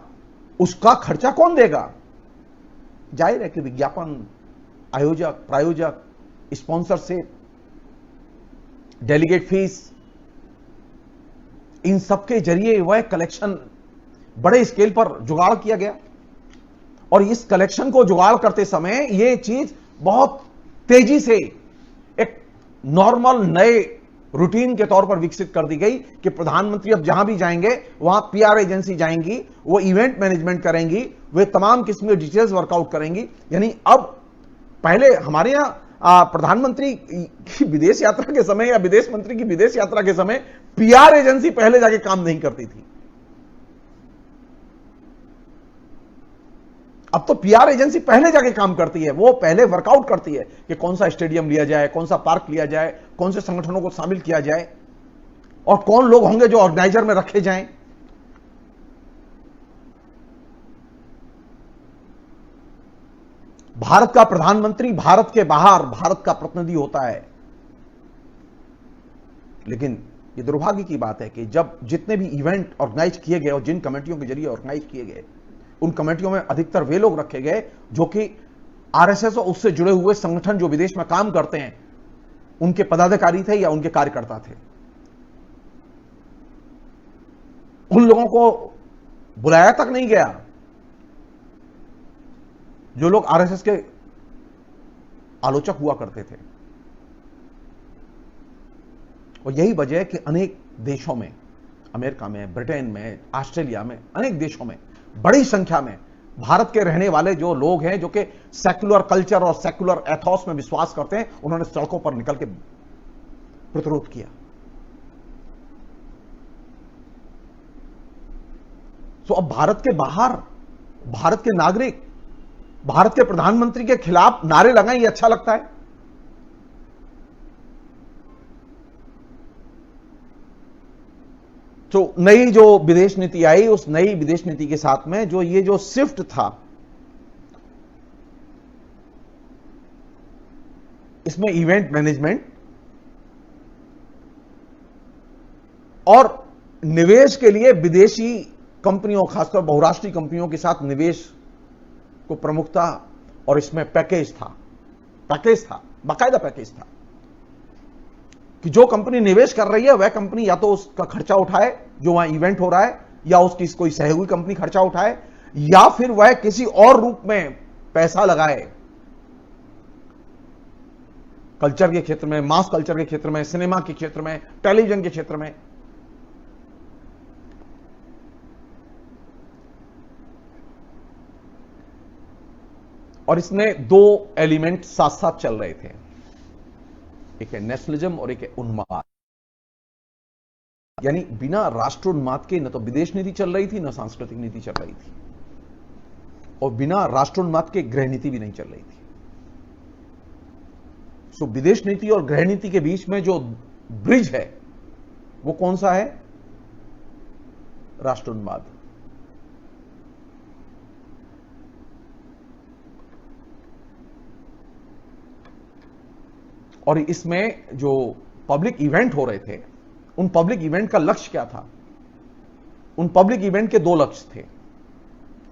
उसका खर्चा कौन देगा? जाहिर है कि विज्ञापन, आयोजक, प्रायोजक, स्पॉन्सरशिप, डेलीगेट फीस, इन सबके जरिए वह कलेक्शन बड़े स्केल पर जुगाड़ किया गया। और इस कलेक्शन को जुगाड़ करते समय यह चीज बहुत तेजी से एक नॉर्मल नए रूटीन के तौर पर विकसित कर दी गई कि प्रधानमंत्री अब जहां भी जाएंगे वहां पीआर एजेंसी जाएंगी, वो इवेंट मैनेजमेंट करेंगी, वे तमाम किस्म की डिटेल्स वर्कआउट करेंगी। यानी अब पहले हमारे यहां प्रधानमंत्री की विदेश यात्रा के समय या विदेश मंत्री की विदेश यात्रा के समय पीआर एजेंसी पहले जाके काम नहीं करती थी। अब तो पीआर एजेंसी पहले जाके काम करती है, वो पहले वर्कआउट करती है कि कौन सा स्टेडियम लिया जाए, कौन सा पार्क लिया जाए, कौन से संगठनों को शामिल किया जाए, और कौन लोग होंगे जो ऑर्गेनाइजर में रखे जाएं। भारत का प्रधानमंत्री भारत के बाहर भारत का प्रतिनिधि होता है। लेकिन यह दुर्भाग्य की बात है कि जब जितने भी इवेंट ऑर्गेनाइज किए गए और जिन कमेटियों के जरिए ऑर्गेनाइज किए गए, उन कमेटियों में अधिकतर वे लोग रखे गए जो कि आरएसएस और उससे जुड़े हुए संगठन जो विदेश में काम करते हैं उनके पदाधिकारी थे या उनके कार्यकर्ता थे। उन लोगों को बुलाया तक नहीं गया जो लोग आरएसएस के आलोचक हुआ करते थे। और यही वजह है कि अनेक देशों में, अमेरिका में, ब्रिटेन में, ऑस्ट्रेलिया में, अनेक देशों में बड़ी संख्या में भारत के रहने वाले जो लोग हैं जो कि सेक्युलर कल्चर और सेक्युलर एथोस में विश्वास करते हैं, उन्होंने सड़कों पर निकल के प्रतिरोध किया। तो अब भारत के बाहर भारत के नागरिक भारत के प्रधानमंत्री के खिलाफ नारे लगाएं, ये अच्छा लगता है? तो नई जो विदेश नीति आई, उस नई विदेश नीति के साथ में जो ये जो शिफ्ट था, इसमें इवेंट मैनेजमेंट और निवेश के लिए विदेशी कंपनियों, खासकर बहुराष्ट्रीय कंपनियों के साथ निवेश को प्रमुखता, और इसमें पैकेज था, बाकायदा पैकेज था कि जो कंपनी निवेश कर रही है वह कंपनी या तो उसका खर्चा उठाए जो वहां इवेंट हो रहा है, या उसकी कोई सहयोगी कंपनी खर्चा उठाए, या फिर वह किसी और रूप में पैसा लगाए कल्चर के क्षेत्र में, मास कल्चर के क्षेत्र में, सिनेमा के क्षेत्र में, टेलीविजन के क्षेत्र में। और इसमें दो एलिमेंट साथ साथ चल रहे थे, एक है नेशनलिज्म और एक है उन्माद। यानी बिना राष्ट्रोन्माद के न तो विदेश नीति चल रही थी, न सांस्कृतिक नीति चल रही थी, और बिना राष्ट्रोन्माद के गृह नीति भी नहीं चल रही थी। सो विदेश नीति और गृह नीति के बीच में जो ब्रिज है वो कौन सा है? राष्ट्रोन्माद। और इसमें जो पब्लिक इवेंट हो रहे थे, उन पब्लिक इवेंट का लक्ष्य क्या था? उन पब्लिक इवेंट के दो लक्ष्य थे।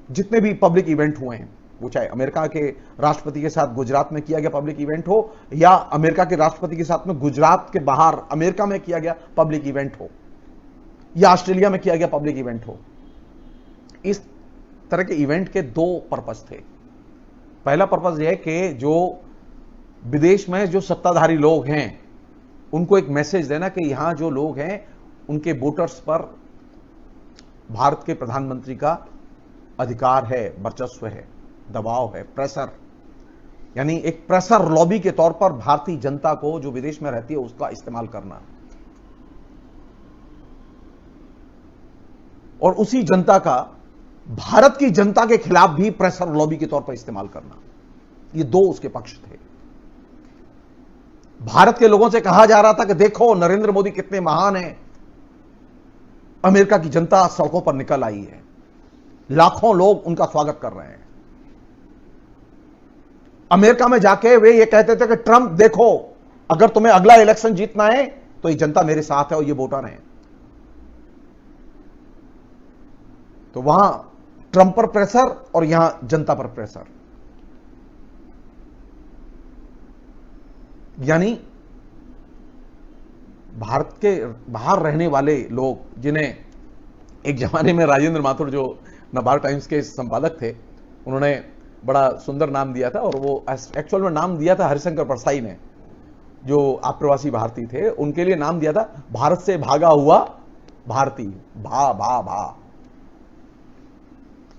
जितने भी पब्लिक इवेंट हुए हैं, वो चाहे अमेरिका के राष्ट्रपति के साथ गुजरात में किया गया पब्लिक इवेंट हो, या अमेरिका के राष्ट्रपति के साथ में गुजरात के बाहर अमेरिका में किया गया पब्लिक इवेंट हो, या ऑस्ट्रेलिया में किया गया पब्लिक इवेंट हो, इस तरह के इवेंट के दो पर्पस थे। पहला पर्पस यह है कि जो विदेश में जो सत्ताधारी लोग हैं उनको एक मैसेज देना कि यहां जो लोग हैं उनके वोटर्स पर भारत के प्रधानमंत्री का अधिकार है, वर्चस्व है, दबाव है, प्रेशर, यानी एक प्रेशर लॉबी के तौर पर भारतीय जनता को जो विदेश में रहती है उसका इस्तेमाल करना, और उसी जनता का भारत की जनता के खिलाफ भी प्रेशर लॉबी के तौर पर इस्तेमाल करना। ये दो उसके पक्ष थे। भारत के लोगों से कहा जा रहा था कि देखो नरेंद्र मोदी कितने महान हैं, अमेरिका की जनता सड़कों पर निकल आई है, लाखों लोग उनका स्वागत कर रहे हैं। अमेरिका में जाके वे ये कहते थे कि ट्रंप देखो, अगर तुम्हें अगला इलेक्शन जीतना है तो ये जनता मेरे साथ है और ये वोटर हैं। तो वहां ट्रंप पर प्रेशर और यहां जनता पर प्रेशर, यानी भारत के बाहर रहने वाले लोग, जिन्हें एक जमाने में राजेंद्र माथुर जो नवभारत टाइम्स के संपादक थे, उन्होंने बड़ा सुंदर नाम दिया था, और वो एक्चुअल में नाम दिया था हरिशंकर परसाई ने, जो आप्रवासी भारतीय थे, उनके लिए नाम दिया था भारत से भागा हुआ भारतीय। भा भा भा,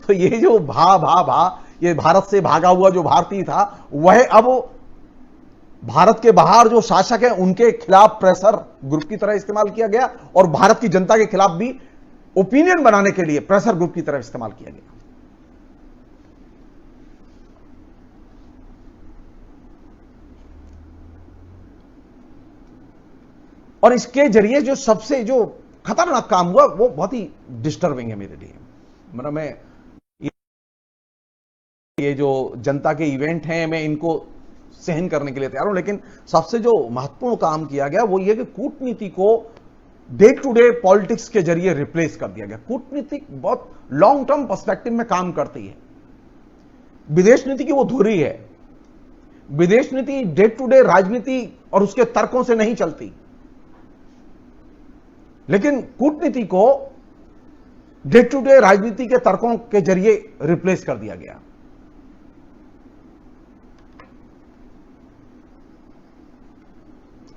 तो ये जो भा भा भा, ये भारत से भागा हुआ जो भारतीय था, वह अब भारत के बाहर जो शासक हैं उनके खिलाफ प्रेशर ग्रुप की तरह इस्तेमाल किया गया, और भारत की जनता के खिलाफ भी ओपिनियन बनाने के लिए प्रेशर ग्रुप की तरह इस्तेमाल किया गया। और इसके जरिए जो सबसे जो खतरनाक काम हुआ वो बहुत ही डिस्टर्बिंग है मेरे लिए। मतलब मैं ये जो जनता के इवेंट हैं, मैं इनको सहन करने के लिए तैयार हूं, लेकिन सबसे जो महत्वपूर्ण काम किया गया वो ये कि कूटनीति को डे टू डे पॉलिटिक्स के जरिए रिप्लेस कर दिया गया। कूटनीति बहुत लॉन्ग टर्म पर्सपेक्टिव में काम करती है, विदेश नीति की वो धुरी है, विदेश नीति डे टू डे राजनीति और उसके तर्कों से नहीं चलती, लेकिन कूटनीति को डे टू डे राजनीति के तर्कों के जरिए रिप्लेस कर दिया गया।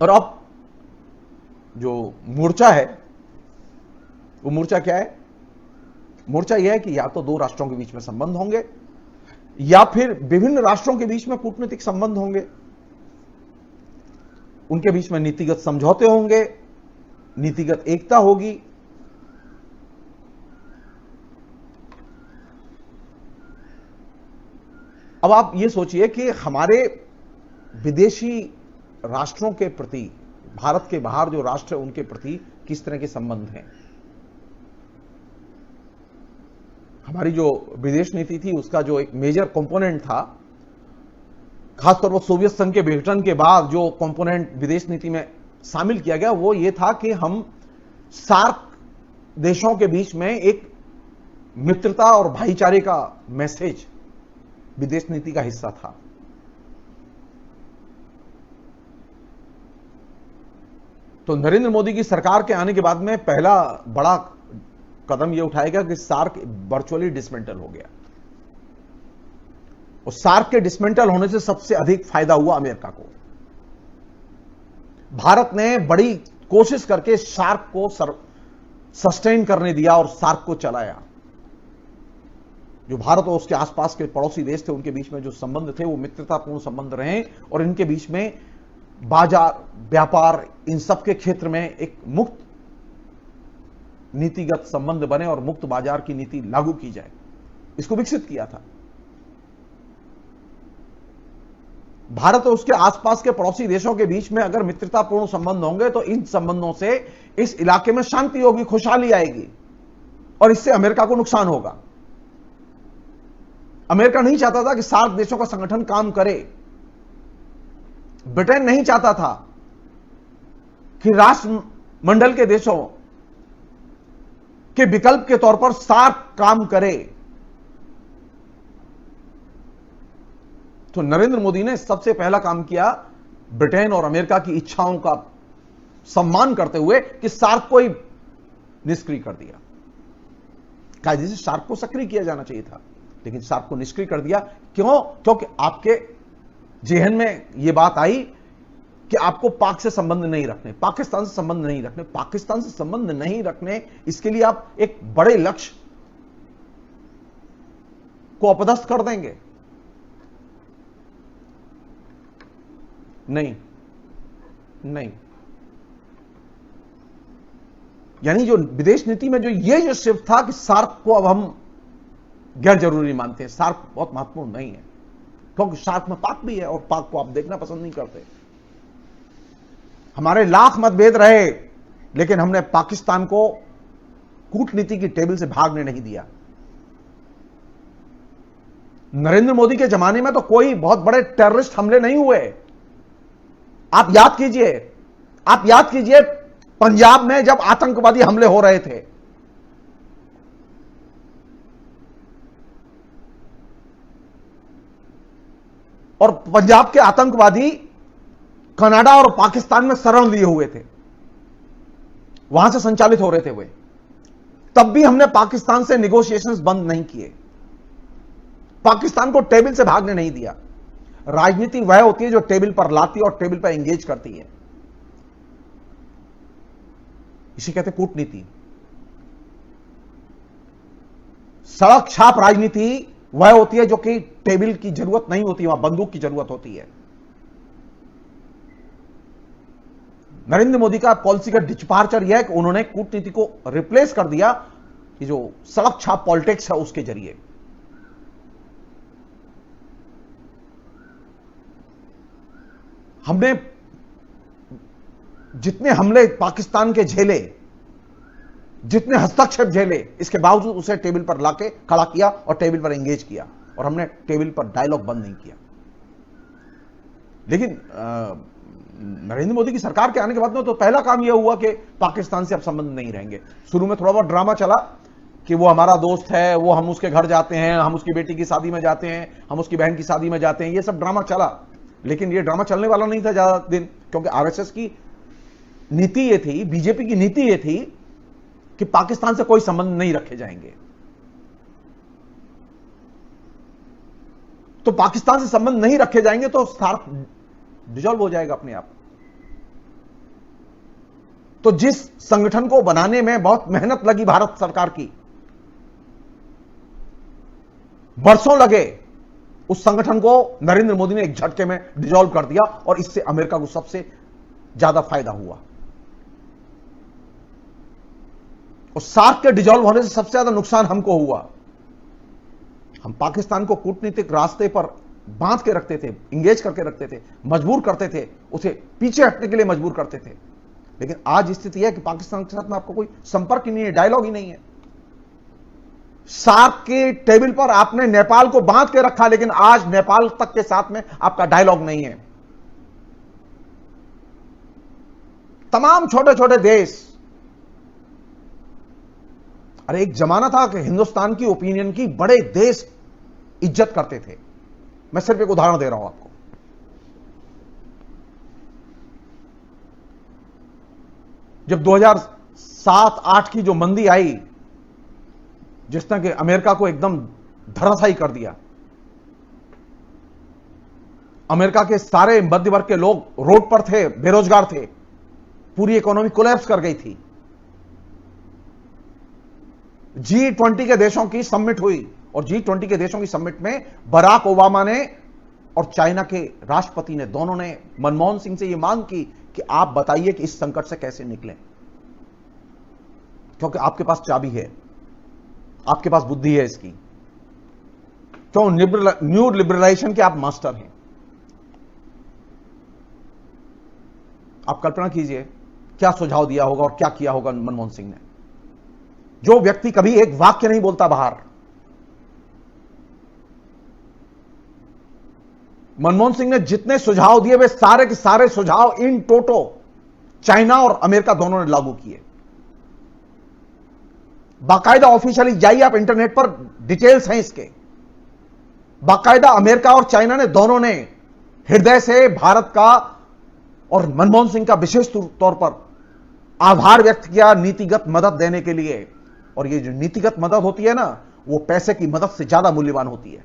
और अब जो मोर्चा है वो मोर्चा क्या है? मोर्चा यह है कि या तो दो राष्ट्रों के बीच में संबंध होंगे या फिर विभिन्न राष्ट्रों के बीच में कूटनीतिक संबंध होंगे, उनके बीच में नीतिगत समझौते होंगे, नीतिगत एकता होगी। अब आप ये सोचिए कि हमारे विदेशी राष्ट्रों के प्रति, भारत के बाहर जो राष्ट्र है उनके प्रति किस तरह के संबंध हैं। हमारी जो विदेश नीति थी उसका जो एक मेजर कंपोनेंट था, खासतौर पर सोवियत संघ के विघटन के बाद जो कंपोनेंट विदेश नीति में शामिल किया गया वो ये था कि हम सार्क देशों के बीच में एक मित्रता और भाईचारे का मैसेज विदेश नीति का हिस्सा था। तो नरेंद्र मोदी की सरकार के आने के बाद में पहला बड़ा कदम यह उठाएगा कि सार्क वर्चुअली डिसमेंटल हो गया। और सार्क के डिसमेंटल होने से सबसे अधिक फायदा हुआ अमेरिका को। भारत ने बड़ी कोशिश करके सार्क को सस्टेन करने दिया और सार्क को चलाया। जो भारत और उसके आसपास के पड़ोसी देश थे उनके बीच में जो संबंध थे वो मित्रतापूर्ण संबंध रहे और इनके बीच में बाजार, व्यापार, इन सब के क्षेत्र में एक मुक्त नीतिगत संबंध बने और मुक्त बाजार की नीति लागू की जाए, इसको विकसित किया था। भारत और उसके आसपास के पड़ोसी देशों के बीच में अगर मित्रतापूर्ण संबंध होंगे तो इन संबंधों से इस इलाके में शांति होगी, खुशहाली आएगी और इससे अमेरिका को नुकसान होगा। अमेरिका नहीं चाहता था कि सार्क देशों का संगठन काम करे। ब्रिटेन नहीं चाहता था कि राष्ट्रमंडल के देशों के विकल्प के तौर पर सार्क काम करे। तो नरेंद्र मोदी ने सबसे पहला काम किया ब्रिटेन और अमेरिका की इच्छाओं का सम्मान करते हुए कि सार्क को ही निष्क्रिय कर दिया। कायदे से सार्क को सक्रिय किया जाना चाहिए था, लेकिन सार्क को निष्क्रिय कर दिया। क्यों? क्योंकि आपके जेहन में यह बात आई कि आपको पाक से संबंध नहीं रखने, पाकिस्तान से संबंध नहीं रखने। पाकिस्तान से संबंध नहीं रखने, इसके लिए आप एक बड़े लक्ष्य को अपदस्थ कर देंगे। नहीं, यानी जो विदेश नीति में जो शिफ्ट था कि सार्क को अब हम गैर जरूरी मानते हैं, सार्क बहुत महत्वपूर्ण नहीं है, क्योंकि सार्क में पाक भी है और पाक को आप देखना पसंद नहीं करते। हमारे लाख मतभेद रहे, लेकिन हमने पाकिस्तान को कूटनीति की टेबल से भागने नहीं दिया। नरेंद्र मोदी के जमाने में तो कोई बहुत बड़े टेररिस्ट हमले नहीं हुए। आप याद कीजिए पंजाब में जब आतंकवादी हमले हो रहे थे, और पंजाब के आतंकवादी कनाडा और पाकिस्तान में शरण लिए हुए थे, वहां से संचालित हो रहे थे वे, तब भी हमने पाकिस्तान से नेगोशिएशंस बंद नहीं किए, पाकिस्तान को टेबल से भागने नहीं दिया। राजनीति वह होती है जो टेबल पर लाती है और टेबल पर एंगेज करती है, इसे कहते हैं कूटनीति। सड़क छाप राजनीति वह होती है जो कि टेबल की जरूरत नहीं होती, वहां बंदूक की जरूरत होती है। नरेंद्र मोदी का पॉलिसी का डिपार्चर यह है कि उन्होंने कूटनीति को रिप्लेस कर दिया कि जो सड़क छाप पॉलिटिक्स है उसके जरिए। हमने जितने हमले पाकिस्तान के झेले, जितने हस्तक्षेप झेले, इसके बावजूद उसे टेबल पर लाके खड़ा किया और टेबल पर एंगेज किया, और हमने टेबल पर डायलॉग बंद नहीं किया। लेकिन नरेंद्र मोदी की सरकार के आने के बाद में तो पहला काम यह हुआ कि पाकिस्तान से अब संबंध नहीं रहेंगे। शुरू में थोड़ा बहुत ड्रामा चला कि वो हमारा दोस्त है, वो हम उसके घर जाते हैं, हम उसकी बेटी की शादी में जाते हैं, हम उसकी बहन की शादी में जाते हैं, ये सब ड्रामा चला। लेकिन ये ड्रामा चलने वाला नहीं था ज्यादा दिन, क्योंकि आरएसएस की नीति ये थी, बीजेपी की नीति ये थी कि पाकिस्तान से कोई संबंध नहीं रखे जाएंगे। तो पाकिस्तान से संबंध नहीं रखे जाएंगे तो सार्क डिसॉल्व हो जाएगा अपने आप। तो जिस संगठन को बनाने में बहुत मेहनत लगी भारत सरकार की, बरसों लगे, उस संगठन को नरेंद्र मोदी ने एक झटके में डिसॉल्व कर दिया और इससे अमेरिका को सबसे ज्यादा फायदा हुआ। और सार्क के डिसॉल्व होने से सबसे ज्यादा नुकसान हमको हुआ। हम पाकिस्तान को कूटनीतिक रास्ते पर बांध के रखते थे, इंगेज करके रखते थे, मजबूर करते थे, उसे पीछे हटने के लिए मजबूर करते थे। लेकिन आज स्थिति है कि पाकिस्तान के साथ में आपको कोई संपर्क ही नहीं है, डायलॉग ही नहीं है। सार्क के टेबल पर आपने नेपाल को बांध के रखा, लेकिन आज नेपाल तक के साथ में आपका डायलॉग नहीं है। तमाम छोटे छोटे देश, अरे एक जमाना था कि हिंदुस्तान की ओपिनियन की बड़े देश इज्जत करते थे। मैं सिर्फ एक उदाहरण दे रहा हूं आपको। जब 2007-8 की जो मंदी आई, जिसने कि अमेरिका को एकदम धराशायी कर दिया, अमेरिका के सारे मध्य वर्ग के लोग रोड पर थे, बेरोजगार थे, पूरी इकोनॉमी कोलैप्स कर गई थी। G20 के देशों की समिट हुई और G20 के देशों की समिट में बराक ओबामा ने और चाइना के राष्ट्रपति ने, दोनों ने मनमोहन सिंह से यह मांग की कि आप बताइए कि इस संकट से कैसे निकलें, क्योंकि आपके पास चाबी है, आपके पास बुद्धि है इसकी। क्यों? न्यू लिबरलाइजेशन के आप मास्टर हैं। आप कल्पना कीजिए क्या सुझाव दिया होगा और क्या किया होगा मनमोहन सिंह ने। जो व्यक्ति कभी एक वाक्य नहीं बोलता बाहर, मनमोहन सिंह ने जितने सुझाव दिए वे सारे के सारे सुझाव इन टोटो चाइना और अमेरिका दोनों ने लागू किए। बाकायदा ऑफिशियली जाइए आप इंटरनेट पर, डिटेल्स हैं इसके। बाकायदा अमेरिका और चाइना ने दोनों ने हृदय से भारत का और मनमोहन सिंह का विशेष तौर पर आभार व्यक्त किया नीतिगत मदद देने के लिए। और ये जो नीतिगत मदद होती है ना, वो पैसे की मदद से ज्यादा मूल्यवान होती है।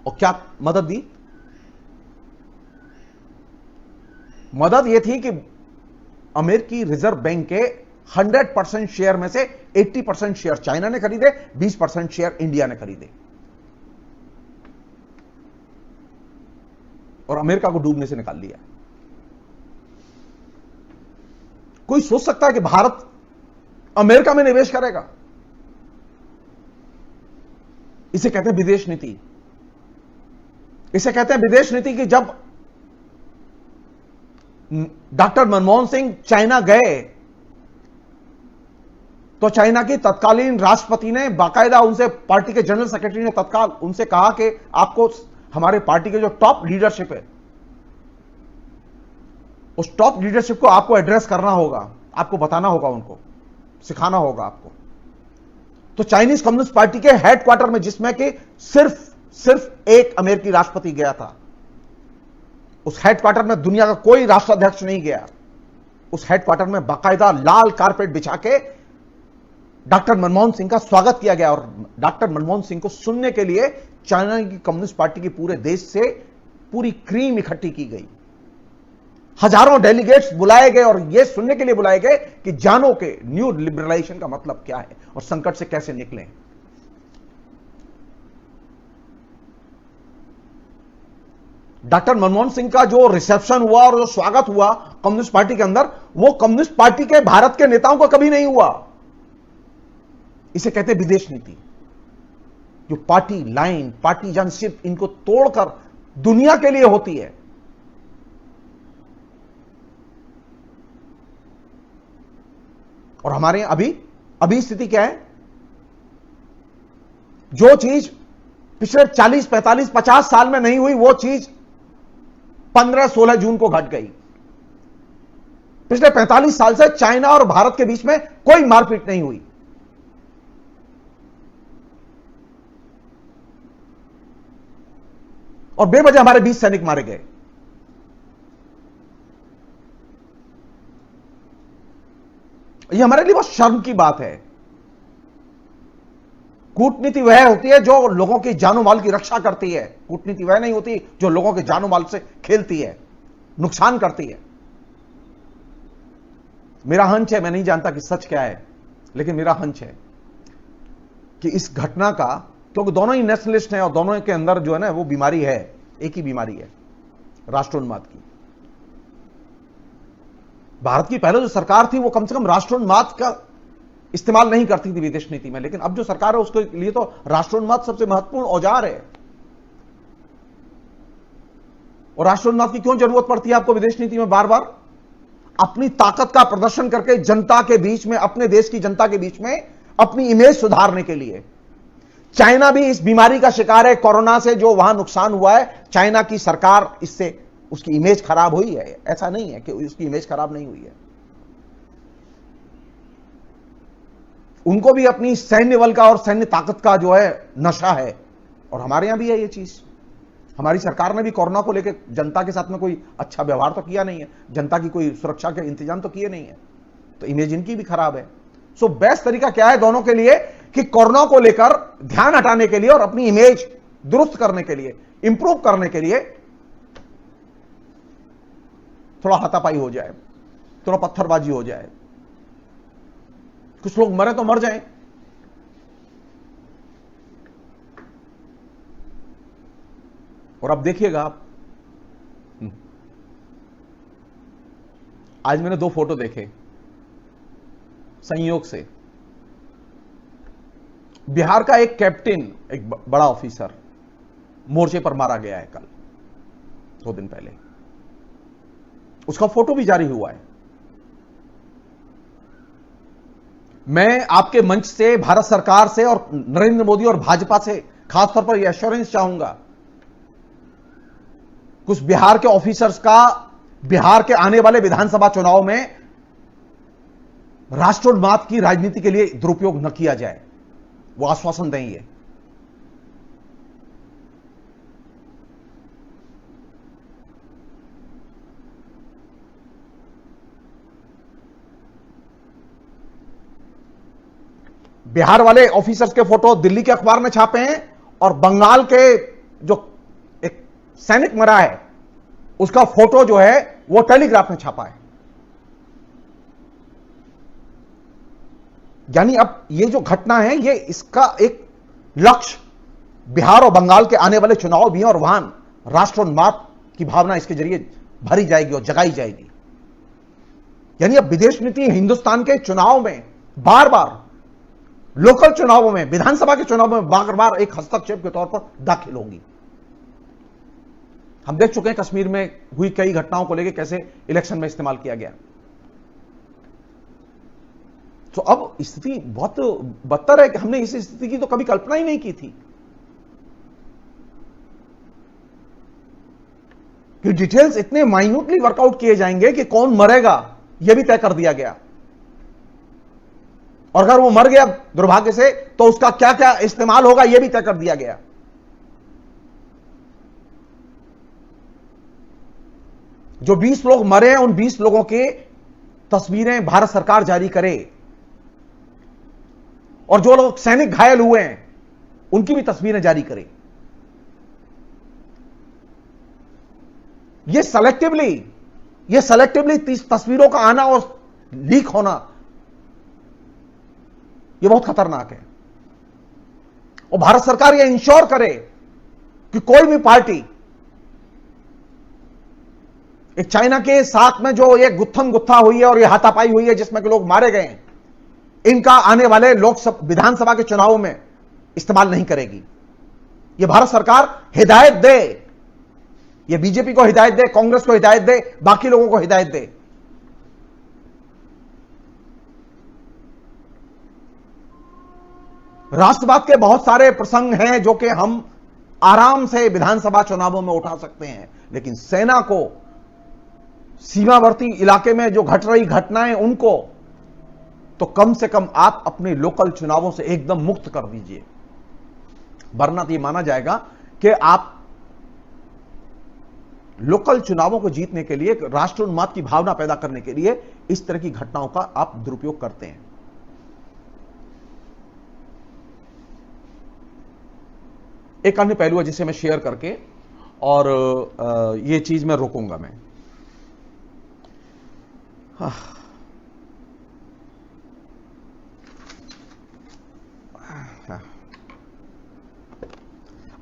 और क्या मदद दी? मदद यह थी कि अमेरिकी रिजर्व बैंक के 100% शेयर में से 80% शेयर चाइना ने खरीदे, 20% शेयर इंडिया ने खरीदे और अमेरिका को डूबने से निकाल लिया। कोई सोच सकता है कि भारत अमेरिका में निवेश करेगा? इसे कहते हैं विदेश नीति। इसे कहते हैं विदेश नीति कि जब डॉक्टर मनमोहन सिंह चाइना गए तो चाइना की तत्कालीन राष्ट्रपति ने बाकायदा उनसे, पार्टी के जनरल सेक्रेटरी ने तत्काल उनसे कहा कि आपको हमारे पार्टी के जो टॉप लीडरशिप है, उस टॉप लीडरशिप को आपको एड्रेस करना होगा, आपको बताना होगा, उनको सिखाना होगा आपको। तो चाइनीज कम्युनिस्ट पार्टी के हेडक्वार्टर में, जिसमें कि सिर्फ एक अमेरिकी राष्ट्रपति गया था, उस हेडक्वार्टर में दुनिया का कोई राष्ट्राध्यक्ष नहीं गया। उस हेडक्वार्टर में बाकायदा लाल कारपेट बिछा के डॉक्टर मनमोहन सिंह का स्वागत किया गया और डॉक्टर मनमोहन सिंह को सुनने के लिए चाइना की कम्युनिस्ट पार्टी के पूरे देश से पूरी क्रीम इकट्ठी की गई। हजारों डेलीगेट्स बुलाए गए और यह सुनने के लिए बुलाए गए कि जानो के न्यू लिबरलाइजेशन का मतलब क्या है और संकट से कैसे निकलें। डॉक्टर मनमोहन सिंह का जो रिसेप्शन हुआ और जो स्वागत हुआ कम्युनिस्ट पार्टी के अंदर, वो कम्युनिस्ट पार्टी के भारत के नेताओं का कभी नहीं हुआ। इसे कहते हैं विदेश नीति, जो पार्टी लाइन, पार्टीजनशिप, इनको तोड़कर दुनिया के लिए होती है। और हमारे यहां अभी स्थिति क्या है? जो चीज पिछले 40, 45, 50 साल में नहीं हुई, वो चीज 15-16 जून को घट गई। पिछले 45 साल से चाइना और भारत के बीच में कोई मारपीट नहीं हुई। और बेवजह हमारे 20 सैनिक मारे गए। यह हमारे लिए बहुत शर्म की बात है। कूटनीति वह होती है जो लोगों की जानो माल की रक्षा करती है, कूटनीति वह नहीं होती जो लोगों के जानो माल से खेलती है, नुकसान करती है। मेरा हंच है, मैं नहीं जानता कि सच क्या है, लेकिन मेरा हंच है कि इस घटना का, क्योंकि दोनों ही नेशनलिस्ट हैं और दोनों के अंदर जो है ना वो बीमारी है, एक ही बीमारी है, राष्ट्रोन्माद की। भारत की पहले जो सरकार थी वो कम से कम राष्ट्रोन्माद का इस्तेमाल नहीं करती थी विदेश नीति में, लेकिन अब जो सरकार है उसके लिए तो राष्ट्रोन्माद सबसे महत्वपूर्ण औजार है। और राष्ट्रोन्माद की क्यों जरूरत पड़ती है आपको विदेश नीति में बार बार? अपनी ताकत का प्रदर्शन करके जनता के बीच में, अपने देश की जनता के बीच में अपनी इमेज सुधारने के लिए। चाइना भी इस बीमारी का शिकार है। कोरोना से जो वहां नुकसान हुआ है, चाइना की सरकार इससे, उसकी इमेज खराब हुई है। ऐसा नहीं है कि उसकी इमेज खराब नहीं हुई है। उनको भी अपनी सैन्य बल का और सैन्य ताकत का जो है नशा है, और हमारे यहां भी है ये चीज। हमारी सरकार ने भी कोरोना को लेकर जनता के साथ में कोई अच्छा व्यवहार तो किया नहीं है, जनता की कोई सुरक्षा के इंतजाम तो किए नहीं है, तो इमेज इनकी भी खराब है। सो बेस्ट तरीका क्या है दोनों के लिए कि कोरोना को लेकर ध्यान हटाने के लिए और अपनी इमेज दुरुस्त करने के लिए, इंप्रूव करने के लिए थोड़ा हाथापाई हो जाए, थोड़ा पत्थरबाजी हो जाए, कुछ लोग मरे तो मर जाएं, और अब देखिएगा आप, आज मैंने 2 फोटो देखे संयोग से। बिहार का एक कैप्टन, एक बड़ा ऑफिसर मोर्चे पर मारा गया है कल 2 दिन पहले, उसका फोटो भी जारी हुआ है। मैं आपके मंच से, भारत सरकार से और नरेंद्र मोदी और भाजपा से खासतौर पर यह एश्योरेंस चाहूंगा, कुछ बिहार के ऑफिसर्स का बिहार के आने वाले विधानसभा चुनाव में राष्ट्रोन्माद की राजनीति के लिए दुरुपयोग न किया जाए, वो आश्वासन देंगे। बिहार वाले ऑफिसर्स के फोटो दिल्ली के अखबार में छापे हैं, और बंगाल के जो एक सैनिक मरा है उसका फोटो जो है वो टेलीग्राफ में छापा है। यानी अब ये जो घटना है, ये इसका एक लक्ष्य बिहार और बंगाल के आने वाले चुनाव भी हैं, और वहां राष्ट्रोन्माद की भावना इसके जरिए भरी जाएगी और जगाई जाएगी। यानी अब विदेश नीति हिंदुस्तान के चुनाव में बार बार, लोकल चुनावों में, विधानसभा के चुनाव में बार बार एक हस्तक्षेप के तौर पर दाखिल होंगी। हम देख चुके हैं कश्मीर में हुई कई घटनाओं को लेकर कैसे इलेक्शन में इस्तेमाल किया गया। तो अब स्थिति बहुत बदतर है कि हमने इस स्थिति की तो कभी कल्पना ही नहीं की थी, कि डिटेल्स इतने माइन्यूटली वर्कआउट किए जाएंगे कि कौन मरेगा यह भी तय कर दिया गया, और अगर वो मर गया दुर्भाग्य से तो उसका क्या क्या इस्तेमाल होगा यह भी तय कर दिया गया। जो 20 लोग मरे हैं उन 20 लोगों की तस्वीरें भारत सरकार जारी करे, और जो लोग सैनिक घायल हुए हैं उनकी भी तस्वीरें जारी करे। ये सेलेक्टिवली तस्वीरों का आना और लीक होना, यह बहुत खतरनाक है। और भारत सरकार यह इंश्योर करे कि कोई भी पार्टी, एक चाइना के साथ में जो ये गुत्थम गुत्था हुई है और ये हाथापाई हुई है जिसमें के लोग मारे गए हैं, इनका आने वाले लोकसभा विधानसभा के चुनावों में इस्तेमाल नहीं करेगी। ये भारत सरकार हिदायत दे, ये बीजेपी को हिदायत दे, कांग्रेस को हिदायत दे, बाकी लोगों को हिदायत दे। राष्ट्रवाद के बहुत सारे प्रसंग हैं जो कि हम आराम से विधानसभा चुनावों में उठा सकते हैं, लेकिन सेना को, सीमावर्ती इलाके में जो घट रही घटनाएं, उनको तो कम से कम आप अपने लोकल चुनावों से एकदम मुक्त कर दीजिए, वरना तो यह माना जाएगा कि आप लोकल चुनावों को जीतने के लिए, राष्ट्रोन्माद की भावना पैदा करने के लिए इस तरह की घटनाओं का आप दुरुपयोग करते हैं। एक अन्य पहलू है जिसे मैं शेयर करके और ये चीज मैं रोकूंगा मैं।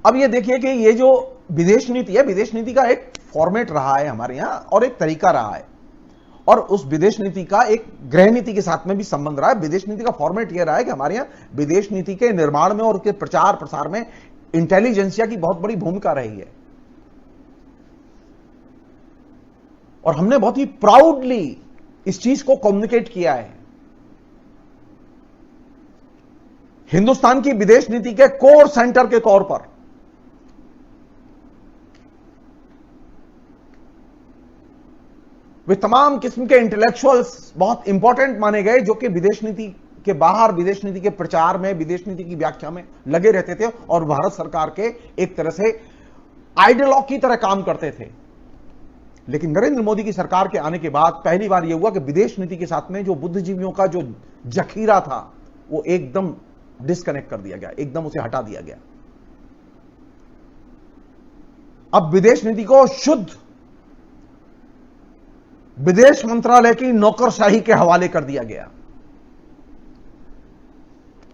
अब ये देखिए कि ये जो विदेश नीति है, विदेश नीति का एक फॉर्मेट रहा है हमारे यहां और एक तरीका रहा है, और उस विदेश नीति का एक गृह नीति के साथ में भी संबंध रहा है। विदेश नीति का फॉर्मेट यह रहा है कि हमारे यहां विदेश नीति के निर्माण में और उसके प्रचार प्रसार में इंटेलिजेंसिया की बहुत बड़ी भूमिका रही है, और हमने बहुत ही प्राउडली इस चीज को कम्युनिकेट किया है। हिंदुस्तान की विदेश नीति के कोर सेंटर के तौर पर वे तमाम किस्म के इंटेलेक्चुअल्स बहुत इंपॉर्टेंट माने गए, जो कि विदेश नीति के बाहर, विदेश नीति के प्रचार में, विदेश नीति की व्याख्या में लगे रहते थे और भारत सरकार के एक तरह से आइडियलॉग की तरह काम करते थे। लेकिन नरेंद्र मोदी की सरकार के आने के बाद पहली बार यह हुआ कि विदेश नीति के साथ में जो बुद्धिजीवियों का जो जखीरा था वो एकदम डिस्कनेक्ट कर दिया गया, एकदम उसे हटा दिया गया। अब विदेश नीति को शुद्ध विदेश मंत्रालय की नौकरशाही के हवाले कर दिया गया।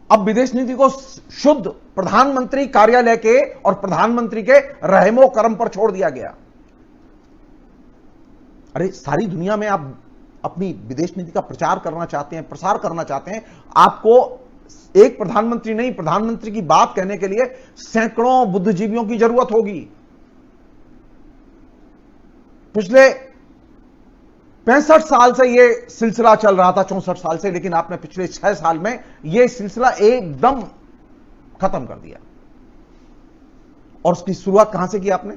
अब विदेश नीति को शुद्ध प्रधानमंत्री कार्यालय के और प्रधानमंत्री के रहमो करम पर छोड़ दिया गया। अरे सारी दुनिया में आप अपनी विदेश नीति का प्रचार करना चाहते हैं, प्रसार करना चाहते हैं, आपको एक प्रधानमंत्री नहीं, प्रधानमंत्री की बात कहने के लिए सैकड़ों बुद्धिजीवियों की जरूरत होगी। पिछले 65 साल से यह सिलसिला चल रहा था, 64 साल से, लेकिन आपने पिछले 6 साल में यह सिलसिला एकदम खत्म कर दिया। और उसकी शुरुआत कहां से की आपने?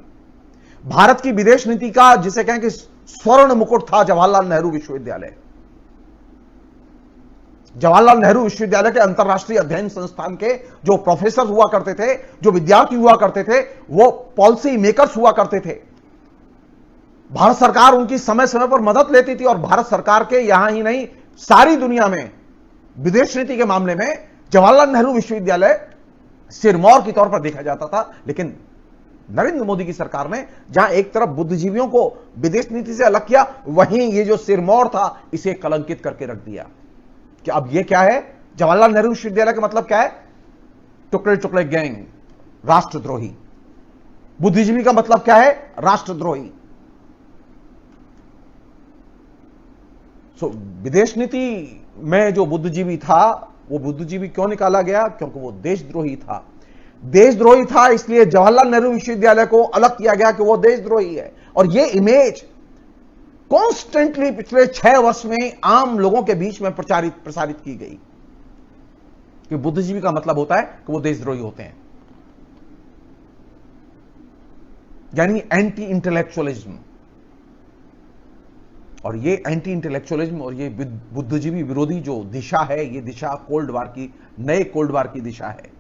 भारत की विदेश नीति का जिसे कहें कि स्वर्ण मुकुट था जवाहरलाल नेहरू विश्वविद्यालय। जवाहरलाल नेहरू विश्वविद्यालय के अंतरराष्ट्रीय अध्ययन संस्थान के जो प्रोफेसर हुआ करते थे, जो विद्यार्थी हुआ करते थे, वो पॉलिसी मेकर्स हुआ करते थे। भारत सरकार उनकी समय समय पर मदद लेती थी, और भारत सरकार के यहां ही नहीं सारी दुनिया में विदेश नीति के मामले में जवाहरलाल नेहरू विश्वविद्यालय सिरमौर के तौर पर देखा जाता था। लेकिन नरेंद्र मोदी की सरकार ने जहां एक तरफ बुद्धिजीवियों को विदेश नीति से अलग किया, वहीं ये जो सिरमौर था इसे कलंकित करके रख दिया कि अब ये क्या है, जवाहरलाल नेहरू विश्वविद्यालय का मतलब क्या है? टुकड़े टुकड़े गैंग, राष्ट्रद्रोही। बुद्धिजीवी का मतलब क्या है? राष्ट्रद्रोही। विदेश नीति में जो बुद्धिजीवी था, वो बुद्धिजीवी क्यों निकाला गया? क्योंकि वो देशद्रोही था। देशद्रोही था इसलिए जवाहरलाल नेहरू विश्वविद्यालय को अलग किया गया कि वो देशद्रोही है। और ये इमेज कॉन्स्टेंटली पिछले 6 वर्ष में आम लोगों के बीच में प्रसारित की गई कि बुद्धिजीवी का मतलब होता है कि वो देशद्रोही होते हैं, यानी एंटी इंटेलेक्चुअलिज्म। और ये एंटी इंटेलेक्चुअलिज्म और ये बुद्धिजीवी विरोधी जो दिशा है, ये दिशा कोल्ड वार की, नए कोल्ड वार की दिशा है।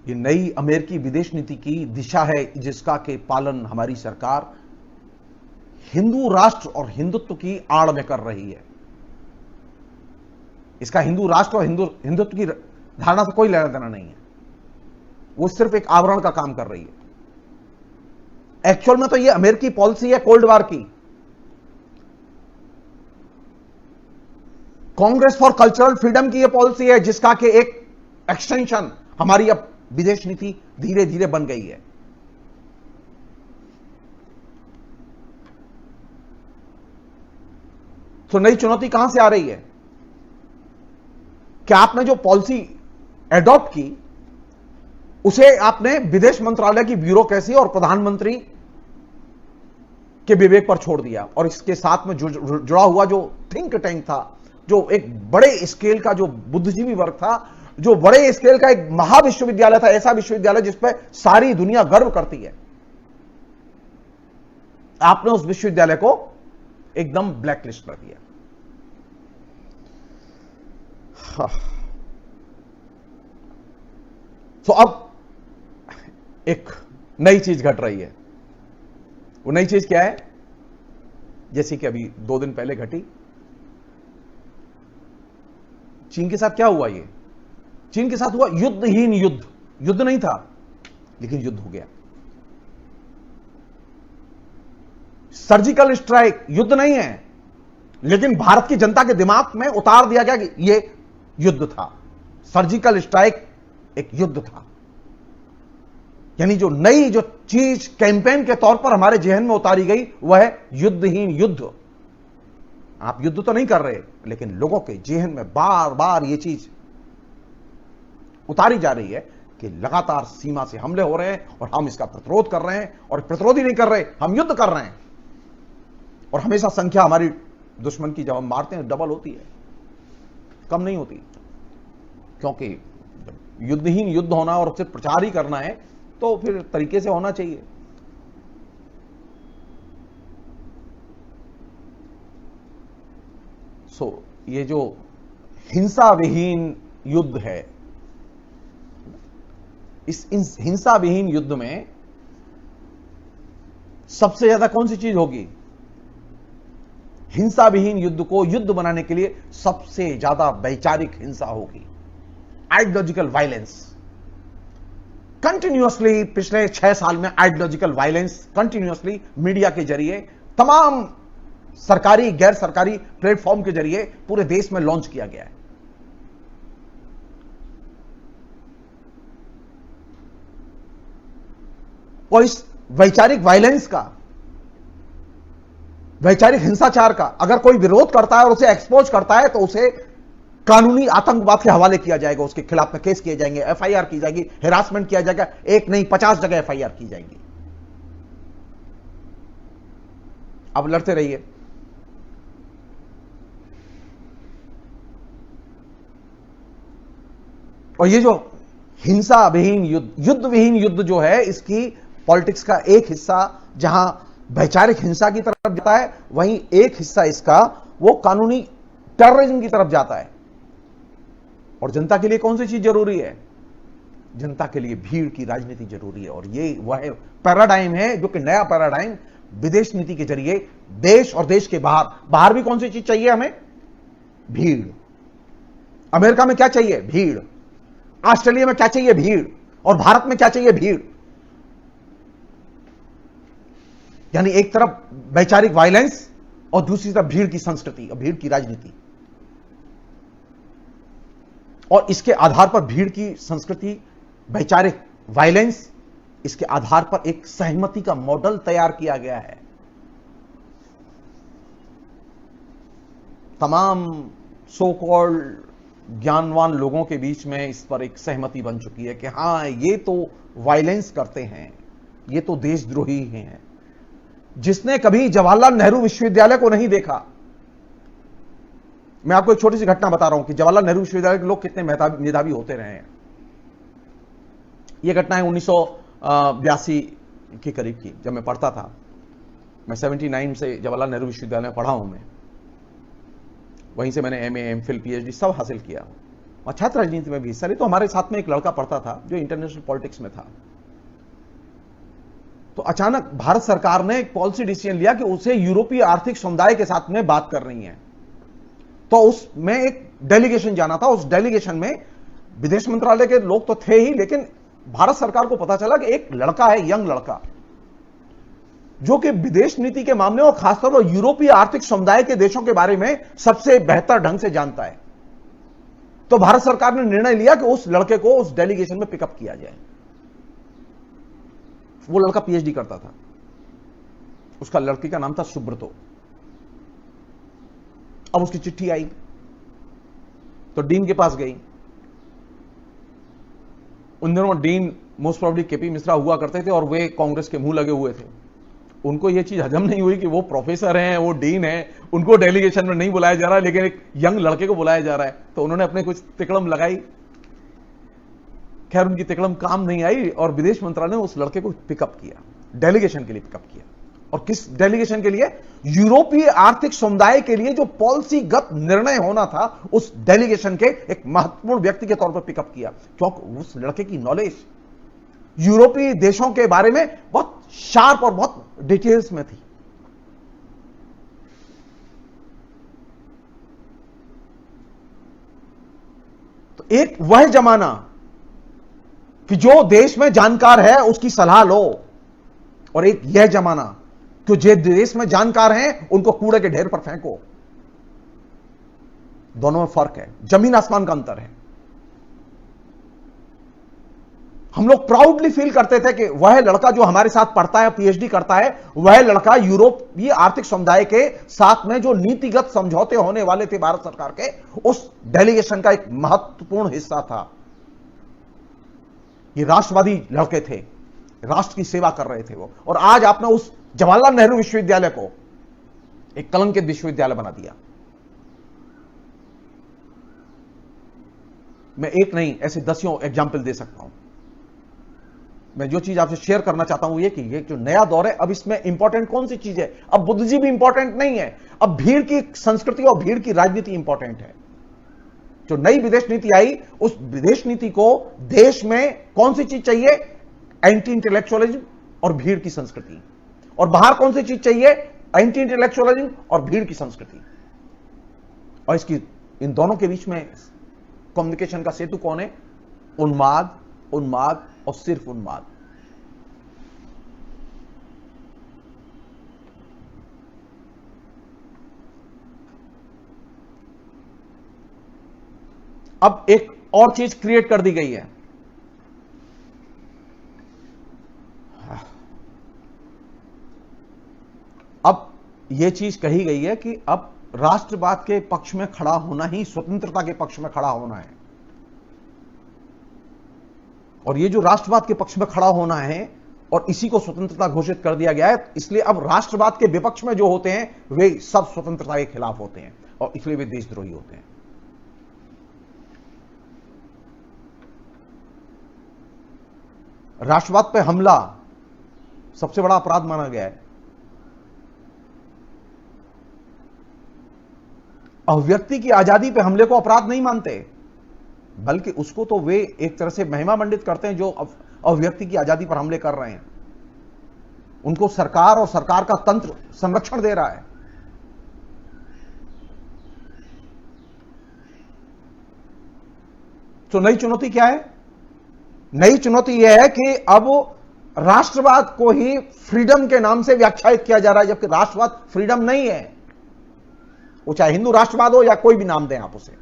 ये नई अमेरिकी विदेश नीति की दिशा है जिसका के पालन हमारी सरकार हिंदू राष्ट्र और हिंदुत्व की आड़ में कर रही है। इसका हिंदू राष्ट्र और हिंदुत्व की धारणा से कोई लेना देना नहीं है, वो सिर्फ एक आवरण का काम कर रही है। एक्चुअल में तो ये अमेरिकी पॉलिसी है कोल्ड वार की। कांग्रेस फॉर कल्चरल फ्रीडम की ये पॉलिसी है जिसका कि एक एक्सटेंशन हमारी अब विदेश नीति धीरे धीरे बन गई है। तो नई चुनौती कहां से आ रही है कि आपने जो पॉलिसी एडॉप्ट की उसे आपने विदेश मंत्रालय की ब्यूरोक्रेसी और प्रधानमंत्री के विवेक पर छोड़ दिया, और इसके साथ में जुड़ा हुआ जो थिंक टैंक था, जो एक बड़े स्केल का जो बुद्धिजीवी वर्ग था, जो बड़े स्केल का एक महाविश्वविद्यालय था, ऐसा विश्वविद्यालय जिस पर सारी दुनिया गर्व करती है, आपने उस विश्वविद्यालय को एकदम ब्लैकलिस्ट कर दिया। तो अब एक नई चीज घट रही है। वो नई चीज क्या है? जैसे कि अभी 2 दिन पहले घटी, चीन के साथ क्या हुआ? ये चीन के साथ हुआ युद्धहीन युद्ध। युद्ध नहीं था, लेकिन युद्ध हो गया। सर्जिकल स्ट्राइक युद्ध नहीं है, लेकिन भारत की जनता के दिमाग में उतार दिया गया कि यह युद्ध था। सर्जिकल स्ट्राइक एक युद्ध था। यानी जो नई जो चीज कैंपेन के तौर पर हमारे जहन में उतारी गई वह है युद्धहीन युद्ध। आप युद्ध तो नहीं कर रहे, लेकिन लोगों के जहन में बार बार यह चीज उतारी जा रही है कि लगातार सीमा से हमले हो रहे हैं और हम इसका प्रतिरोध कर रहे हैं, और प्रतिरोध ही नहीं कर रहे, हम युद्ध कर रहे हैं। और हमेशा संख्या हमारी दुश्मन की जब हम मारते हैं डबल होती है, कम नहीं होती। क्योंकि युद्धहीन युद्ध होना और सिर्फ प्रचार ही करना है तो फिर तरीके से होना चाहिए। ये जो हिंसा विहीन युद्ध है, इस हिंसा विहीन युद्ध में सबसे ज्यादा कौन सी चीज होगी? हिंसा विहीन युद्ध को युद्ध बनाने के लिए सबसे ज्यादा वैचारिक हिंसा होगी, आइडियोलॉजिकल वायलेंस। कंटिन्यूअसली पिछले 6 साल में आइडियोलॉजिकल वायलेंस कंटिन्यूअसली मीडिया के जरिए, तमाम सरकारी गैर सरकारी प्लेटफॉर्म के जरिए पूरे देश में लॉन्च किया गया है। और इस वैचारिक वायलेंस का, वैचारिक हिंसाचार का अगर कोई विरोध करता है और उसे एक्सपोज करता है तो उसे कानूनी आतंकवाद के हवाले किया जाएगा, उसके खिलाफ में केस किए जाएंगे, एफआईआर की जाएगी, हिरासमेंट किया जाएगा। एक नहीं 50 जगह एफआईआर की जाएंगी। अब लड़ते रहिए। और ये जो हिंसा विहीन युद्ध, युद्ध विहीन युद्ध जो है, इसकी पॉलिटिक्स का एक हिस्सा जहां वैचारिक हिंसा की तरफ जाता है, वहीं एक हिस्सा इसका वो कानूनी टेररिज्म की तरफ जाता है। और जनता के लिए कौन सी चीज जरूरी है? जनता के लिए भीड़ की राजनीति जरूरी है। और ये वह पैराडाइम है जो कि नया पैराडाइम विदेश नीति के जरिए देश और देश के बाहर भी कौन सी चीज चाहिए हमें? भीड़। अमेरिका में क्या चाहिए? भीड़। ऑस्ट्रेलिया में क्या चाहिए? भीड़। और भारत में क्या चाहिए? भीड़। यानी एक तरफ वैचारिक वायलेंस और दूसरी तरफ भीड़ की संस्कृति और भीड़ की राजनीति। और इसके आधार पर भीड़ की संस्कृति, वैचारिक वायलेंस, इसके आधार पर एक सहमति का मॉडल तैयार किया गया है। तमाम सो कॉल्ड ज्ञानवान लोगों के बीच में इस पर एक सहमति बन चुकी है कि हां, ये तो वायलेंस करते हैं, ये तो देशद्रोही हैं। जिसने कभी जवाहरलाल नेहरू विश्वविद्यालय को नहीं देखा, मैं आपको एक छोटी सी घटना बता रहा हूं कि जवाहरलाल नेहरू विश्वविद्यालय के लोग कितने मेधावी होते रहे हैं। यह घटना है 1982 के करीब की, जब मैं पढ़ता था। मैं 79 से जवाहरलाल नेहरू विश्वविद्यालय में पढ़ा हूं। मैं वहीं से मैंने एमए, एमफिल, पीएचडी सब हासिल किया और छात्र राजनीति में भी हिस्सा लिया। तो हमारे साथ में एक लड़का पढ़ता था जो इंटरनेशनल पॉलिटिक्स में था। तो अचानक भारत सरकार ने एक पॉलिसी डिसीजन लिया कि उसे यूरोपीय आर्थिक समुदाय के साथ में बात करनी है। तो उसमें एक डेलीगेशन जाना था। उस डेलीगेशन में विदेश मंत्रालय के लोग तो थे ही, लेकिन भारत सरकार को पता चला कि एक लड़का है, यंग लड़का, जो कि विदेश नीति के मामले और खासतौर पर यूरोपीय आर्थिक समुदाय के देशों के बारे में सबसे बेहतर ढंग से जानता है। तो भारत सरकार ने निर्णय लिया कि उस लड़के को उस डेलीगेशन में पिकअप किया जाए। वो लड़का पीएचडी करता था। उसका लड़की का नाम था सुब्रतो। अब उसकी चिट्ठी आई तो डीन के पास गई। उन दिनों dean most probably KP Mishra हुआ करते थे और वे कांग्रेस के मुंह लगे हुए थे। उनको यह चीज हजम नहीं हुई कि वो प्रोफेसर हैं, वो डीन हैं, उनको डेलीगेशन में नहीं बुलाया जा रहा है, लेकिन एक यंग लड़के को बुलाया जा रहा है। तो उन्होंने अपने कुछ तिकड़म लगाई। खैर, उनकी तिकड़म काम नहीं आई और विदेश मंत्रालय ने उस लड़के को पिकअप किया, डेलीगेशन के लिए पिकअप किया। और किस डेलीगेशन के लिए? यूरोपीय आर्थिक समुदाय के लिए जो पॉलिसीगत निर्णय होना था, उस डेलीगेशन के एक महत्वपूर्ण व्यक्ति के तौर पर पिकअप किया। क्योंकि उस लड़के की नॉलेज यूरोपीय देशों के बारे में बहुत शार्प और बहुत डिटेल्स में थी। तो एक वह जमाना कि जो देश में जानकार है उसकी सलाह लो, और एक यह जमाना कि जो देश में जानकार हैं उनको कूड़े के ढेर पर फेंको। दोनों में फर्क है, जमीन आसमान का अंतर है। हम लोग प्राउडली फील करते थे कि वह लड़का जो हमारे साथ पढ़ता है, पीएचडी करता है, वह लड़का यूरोपीय आर्थिक समुदाय के साथ में जो नीतिगत समझौते होने वाले थे भारत सरकार के, उस डेलीगेशन का एक महत्वपूर्ण हिस्सा था। ये राष्ट्रवादी लड़के थे, राष्ट्र की सेवा कर रहे थे वो। और आज आपने उस जवाहरलाल नेहरू विश्वविद्यालय को एक कलंकित विश्वविद्यालय बना दिया। मैं एक नहीं, ऐसे दसियों एग्जाम्पल दे सकता हूं। मैं जो चीज आपसे शेयर करना चाहता हूं ये कि ये जो नया दौर है, अब इसमें इंपॉर्टेंट कौन सी चीज है? अब बुद्ध जी भी इंपॉर्टेंट नहीं है, अब भीड़ की संस्कृति और भीड़ की राजनीति इंपॉर्टेंट है। जो नई विदेश नीति आई, उस विदेश नीति को देश में कौन सी चीज चाहिए? एंटी इंटेलेक्चुअलिज्म और भीड़ की संस्कृति। और बाहर कौन सी चीज चाहिए? एंटी इंटेलेक्चुअलिज्म और भीड़ की संस्कृति। और इसकी इन दोनों के बीच में कम्युनिकेशन का सेतु कौन है? उन्माद, उन्माद और सिर्फ उन्माद। अब एक और चीज क्रिएट कर दी गई है। अब यह चीज कही गई है कि अब राष्ट्रवाद के पक्ष में खड़ा होना ही स्वतंत्रता के पक्ष में खड़ा होना है। और ये जो राष्ट्रवाद के पक्ष में खड़ा होना है और इसी को स्वतंत्रता घोषित कर दिया गया है, इसलिए अब राष्ट्रवाद के विपक्ष में जो होते हैं वे सब स्वतंत्रता के खिलाफ होते हैं और इसलिए वे देशद्रोही होते हैं। राष्ट्रवाद पे हमला सबसे बड़ा अपराध माना गया है। अभिव्यक्ति की आजादी पे हमले को अपराध नहीं मानते, बल्कि उसको तो वे एक तरह से महिमा मंडित करते हैं जो अभिव्यक्ति की आजादी पर हमले कर रहे हैं। उनको सरकार और सरकार का तंत्र संरक्षण दे रहा है। तो नई चुनौती क्या है? नई चुनौती यह है कि अब राष्ट्रवाद को ही फ्रीडम के नाम से व्याख्यायित किया जा रहा है, जबकि राष्ट्रवाद फ्रीडम नहीं है। वो चाहे हिंदू राष्ट्रवाद हो या कोई भी नाम दें आप उसे।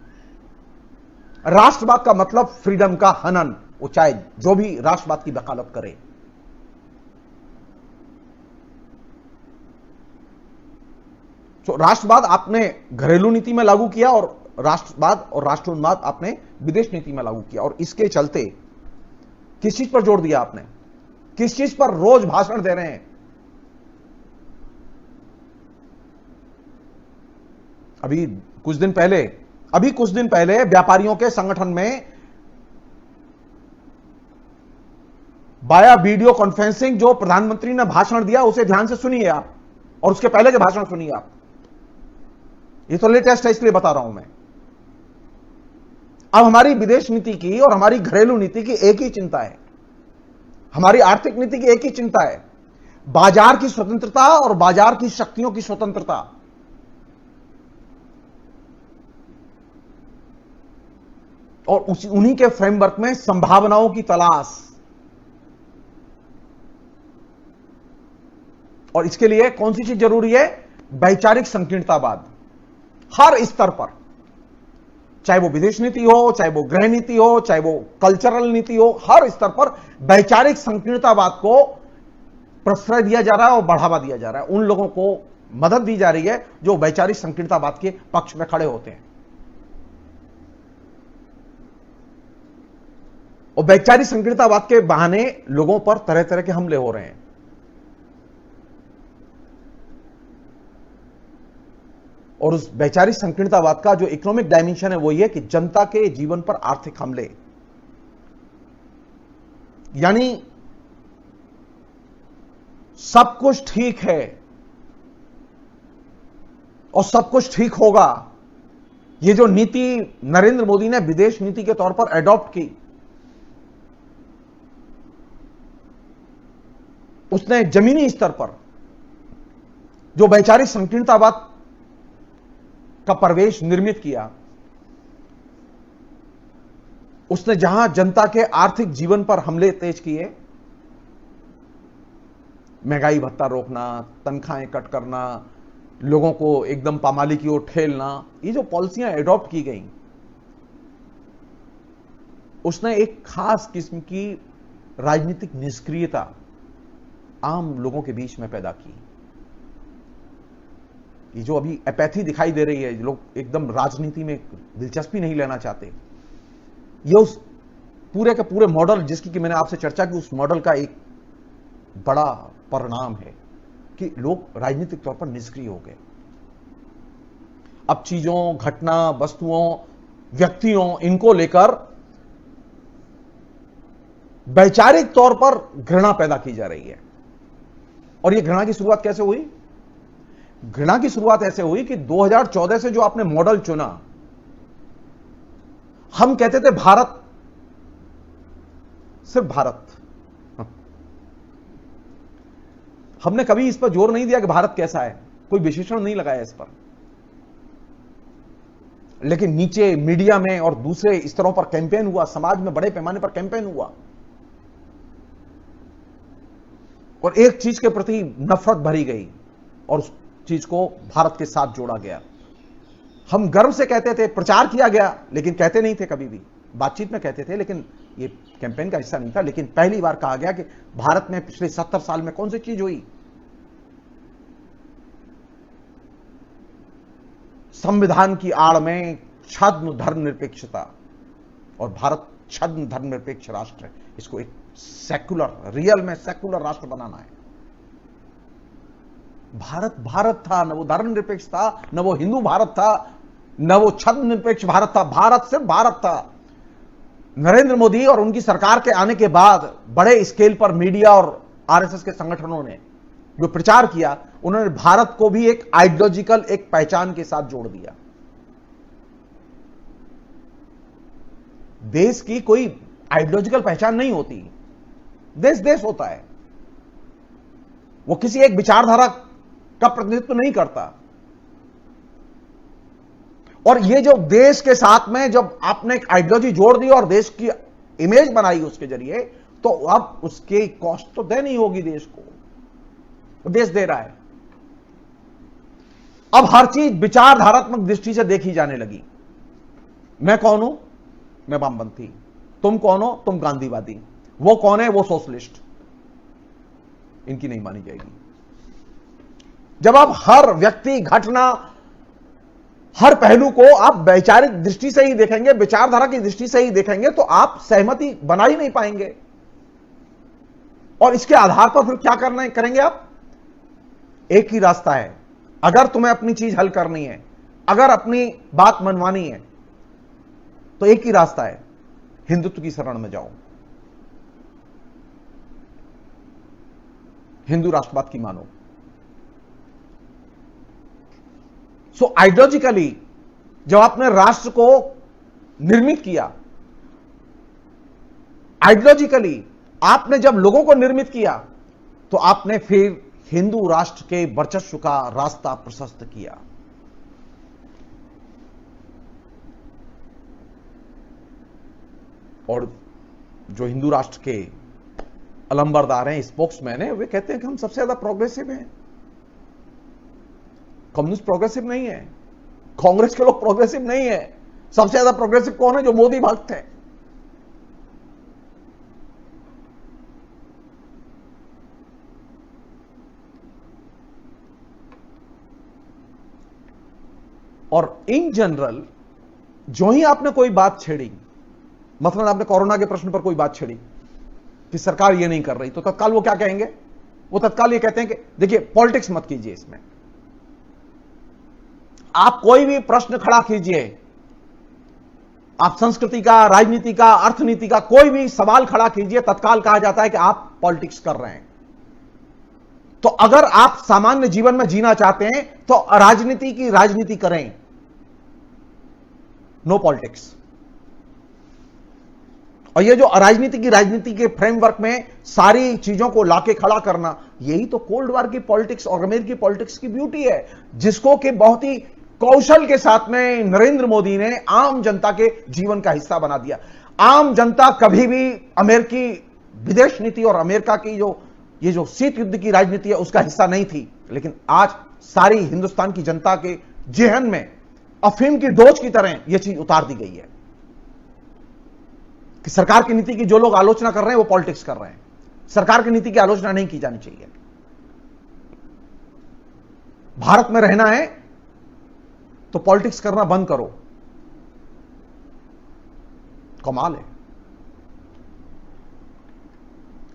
राष्ट्रवाद का मतलब फ्रीडम का हनन, वो चाहे जो भी राष्ट्रवाद की वकालत करे। तो राष्ट्रवाद आपने घरेलू नीति में लागू किया और राष्ट्रवाद और राष्ट्रोन्माद आपने विदेश नीति में लागू किया। और इसके चलते किस चीज पर जोर दिया आपने? किस चीज पर रोज भाषण दे रहे हैं? अभी कुछ दिन पहले व्यापारियों के संगठन में वाया वीडियो कॉन्फ्रेंसिंग जो प्रधानमंत्री ने भाषण दिया उसे ध्यान से सुनिए आप, और उसके पहले के भाषण सुनिए आप। ये तो लेटेस्ट है इसलिए बता रहा हूं मैं। अब हमारी विदेश नीति की और हमारी घरेलू नीति की एक ही चिंता है, हमारी आर्थिक नीति की एक ही चिंता है, बाजार की स्वतंत्रता और बाजार की शक्तियों की स्वतंत्रता। और उन्हीं के फ्रेमवर्क में संभावनाओं की तलाश। और इसके लिए कौन सी चीज जरूरी है? वैचारिक संकीर्णतावाद हर स्तर पर, चाहे वो विदेश नीति हो, चाहे वो गृह नीति हो, चाहे वो कल्चरल नीति हो, हर स्तर पर वैचारिक संकीर्णतावाद को प्रश्रय दिया जा रहा है और बढ़ावा दिया जा रहा है। उन लोगों को मदद दी जा रही है जो वैचारिक संकीर्णतावाद के पक्ष में खड़े होते हैं। और वैचारिक संकीर्णतावाद के बहाने लोगों पर तरह तरह के हमले हो रहे हैं। और उस वैचारिक संकीर्णतावाद का जो इकोनॉमिक डायमेंशन है वो ये कि जनता के जीवन पर आर्थिक हमले, यानी सब कुछ ठीक है और सब कुछ ठीक होगा। ये जो नीति नरेंद्र मोदी ने विदेश नीति के तौर पर एडॉप्ट की, उसने जमीनी स्तर पर जो वैचारिक संकीर्णतावाद का प्रवेश निर्मित किया, उसने जहां जनता के आर्थिक जीवन पर हमले तेज किए, महंगाई भत्ता रोकना, तनख्वाहें कट करना, लोगों को एकदम पामाली की ओर ठेलना, ये जो पॉलिसियां एडॉप्ट की गई, उसने एक खास किस्म की राजनीतिक निष्क्रियता आम लोगों के बीच में पैदा की। ये जो अभी एपैथी दिखाई दे रही है, लोग एकदम राजनीति में दिलचस्पी नहीं लेना चाहते, ये उस पूरे के पूरे मॉडल जिसकी कि मैंने आपसे चर्चा की, उस मॉडल का एक बड़ा परिणाम है कि लोग राजनीतिक तौर पर निष्क्रिय हो गए। अब चीजों, घटना, वस्तुओं, व्यक्तियों, इनको लेकर वैचारिक तौर पर घृणा पैदा की जा रही है। और यह घृणा की शुरुआत कैसे हुई? घृणा की शुरुआत ऐसे हुई कि 2014 से जो आपने मॉडल चुना, हम कहते थे भारत, सिर्फ भारत। हमने कभी इस पर जोर नहीं दिया कि भारत कैसा है, कोई विशेषण नहीं लगाया इस पर। लेकिन नीचे मीडिया में और दूसरे स्तरों पर कैंपेन हुआ, समाज में बड़े पैमाने पर कैंपेन हुआ, और एक चीज के प्रति नफरत भरी गई और उस चीज को भारत के साथ जोड़ा गया। हम गर्व से कहते थे, प्रचार किया गया, लेकिन कहते नहीं थे कभी भी, बातचीत में कहते थे, लेकिन ये कैंपेन का हिस्सा नहीं था। लेकिन पहली बार कहा गया कि भारत में पिछले 70 साल में कौन सी चीज हुई? संविधान की आड़ में छद्म धर्मनिरपेक्षता, और भारत छद्म धर्मनिरपेक्ष राष्ट्र है। इसको एक सेकुलर, रियल में सेकुलर राष्ट्र बनाना है। भारत भारत था, न वो धर्मनिरपेक्ष था, न वो हिंदू भारत था, न वो छद्म निरपेक्ष भारत था। भारत सिर्फ भारत था। नरेंद्र मोदी और उनकी सरकार के आने के बाद बड़े स्केल पर मीडिया और आरएसएस के संगठनों ने जो प्रचार किया, उन्होंने भारत को भी एक आइडियोलॉजिकल, एक पहचान के साथ जोड़ दिया। देश की कोई आइडियोलॉजिकल पहचान नहीं होती, देश देश होता है। वो किसी एक विचारधारा का प्रतिनिधित्व नहीं करता। और ये जो देश के साथ में जब आपने एक आइडियोलॉजी जोड़ दी और देश की इमेज बनाई उसके जरिए, तो अब उसके कॉस्ट तो देनी होगी देश को। देश दे रहा है। अब हर चीज विचारधारात्मक दृष्टि से देखी जाने लगी। मैं कौन हूं? मैं वामपंथी। तुम कौन हो? तुम गांधीवादी। वो कौन है? वो सोशलिस्ट। इनकी नहीं मानी जाएगी। जब आप हर व्यक्ति, घटना, हर पहलू को आप वैचारिक दृष्टि से ही देखेंगे, विचारधारा की दृष्टि से ही देखेंगे, तो आप सहमति बना ही नहीं पाएंगे। और इसके आधार पर फिर क्या करेंगे आप? एक ही रास्ता है। अगर तुम्हें अपनी चीज हल करनी है, अगर अपनी बात मनवानी है, तो एक ही रास्ता है, हिंदुत्व की शरण में जाओ, हिंदू राष्ट्रवाद की मानो। सो आइडियोलॉजिकली जब आपने राष्ट्र को निर्मित किया, आइडियोलॉजिकली आपने जब लोगों को निर्मित किया, तो आपने फिर हिंदू राष्ट्र के वर्चस्व का रास्ता प्रशस्त किया। और जो हिंदू राष्ट्र के अलंबरदार हैं, स्पोक्समैन हैं, वे कहते हैं कि हम सबसे ज्यादा प्रोग्रेसिव हैं। कम्युनिस्ट प्रोग्रेसिव नहीं है, कांग्रेस के लोग प्रोग्रेसिव नहीं है। सबसे ज्यादा प्रोग्रेसिव कौन है? जो मोदी भक्त है। और इन जनरल जो ही आपने कोई बात छेड़ी, मतलब आपने कोरोना के प्रश्न पर कोई बात छेड़ी कि सरकार ये नहीं कर रही, तो तत्काल वो क्या कहेंगे? वो तत्काल ये कहते हैं कि देखिए, पॉलिटिक्स मत कीजिए इसमें। आप कोई भी प्रश्न खड़ा कीजिए, आप संस्कृति का, राजनीति का, अर्थनीति का कोई भी सवाल खड़ा कीजिए, तत्काल कहा जाता है कि आप पॉलिटिक्स कर रहे हैं। तो अगर आप सामान्य जीवन में जीना चाहते हैं, तो राजनीति की राजनीति करें, नो पॉलिटिक्स। और ये जो राजनीति के फ्रेमवर्क में सारी चीजों को लाके खड़ा करना, यही तो कोल्ड वॉर की पॉलिटिक्स और अमेरिकी पॉलिटिक्स की ब्यूटी है, जिसको कि बहुत ही कौशल के साथ में नरेंद्र मोदी ने आम जनता के जीवन का हिस्सा बना दिया। आम जनता कभी भी अमेरिकी विदेश नीति और अमेरिका की ये जो शीत युद्ध की राजनीति है उसका हिस्सा नहीं थी, लेकिन आज सारी हिंदुस्तान की जनता के जेहन में अफीम की डोज की तरह यह चीज उतार दी गई है कि सरकार की नीति की जो लोग आलोचना कर रहे हैं वो पॉलिटिक्स कर रहे हैं। सरकार की नीति की आलोचना नहीं की जानी चाहिए। भारत में रहना है तो पॉलिटिक्स करना बंद करो। कमाल है।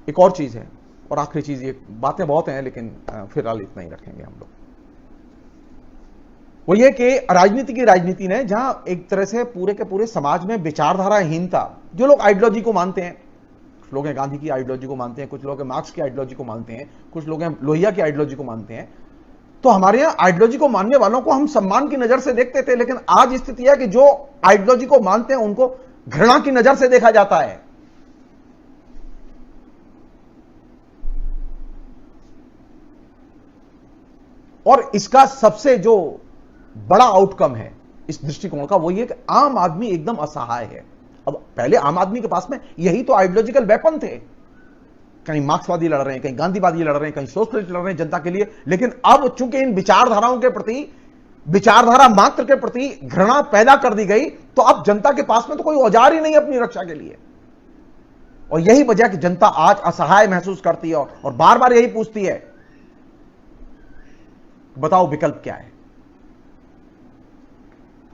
एक और चीज है, और आखिरी चीज, ये बातें बहुत हैं लेकिन फिलहाल इतना ही रखेंगे हम लोग। वो ये कि राजनीति ने जहां एक तरह से पूरे के पूरे समाज में विचारधाराहीनता, जो लोग आइडियोलॉजी को मानते हैं, कुछ लोग हैं गांधी की आइडियोलॉजी को मानते हैं, कुछ लोग हैं मार्क्स की आइडियोलॉजी को मानते हैं, कुछ लोग हैं लोहिया की आइडियोलॉजी को मानते हैं, तो हमारे यहां आइडियोलॉजी को मानने वालों को हम सम्मान की नजर से देखते थे, लेकिन आज स्थिति है कि जो आइडियोलॉजी को मानते हैं उनको घृणा की नजर से देखा जाता है। और इसका सबसे जो बड़ा आउटकम है इस दृष्टिकोण का वो ये कि आम आदमी एकदम असहाय है। अब पहले आम आदमी के पास में यही तो आइडियोलॉजिकल वेपन थे, कहीं मार्क्सवादी लड़ रहे हैं, कहीं गांधीवादी लड़ रहे हैं, कहीं सोशलिस्ट लड़ रहे हैं जनता के लिए, लेकिन अब चूंकि इन विचारधाराओं के प्रति, विचारधारा मात्र के प्रति घृणा पैदा कर दी गई, तो अब जनता के पास में तो कोई औजार ही नहीं अपनी रक्षा के लिए। और यही वजह कि जनता आज असहाय महसूस करती है और बार बार यही पूछती है, बताओ विकल्प क्या है।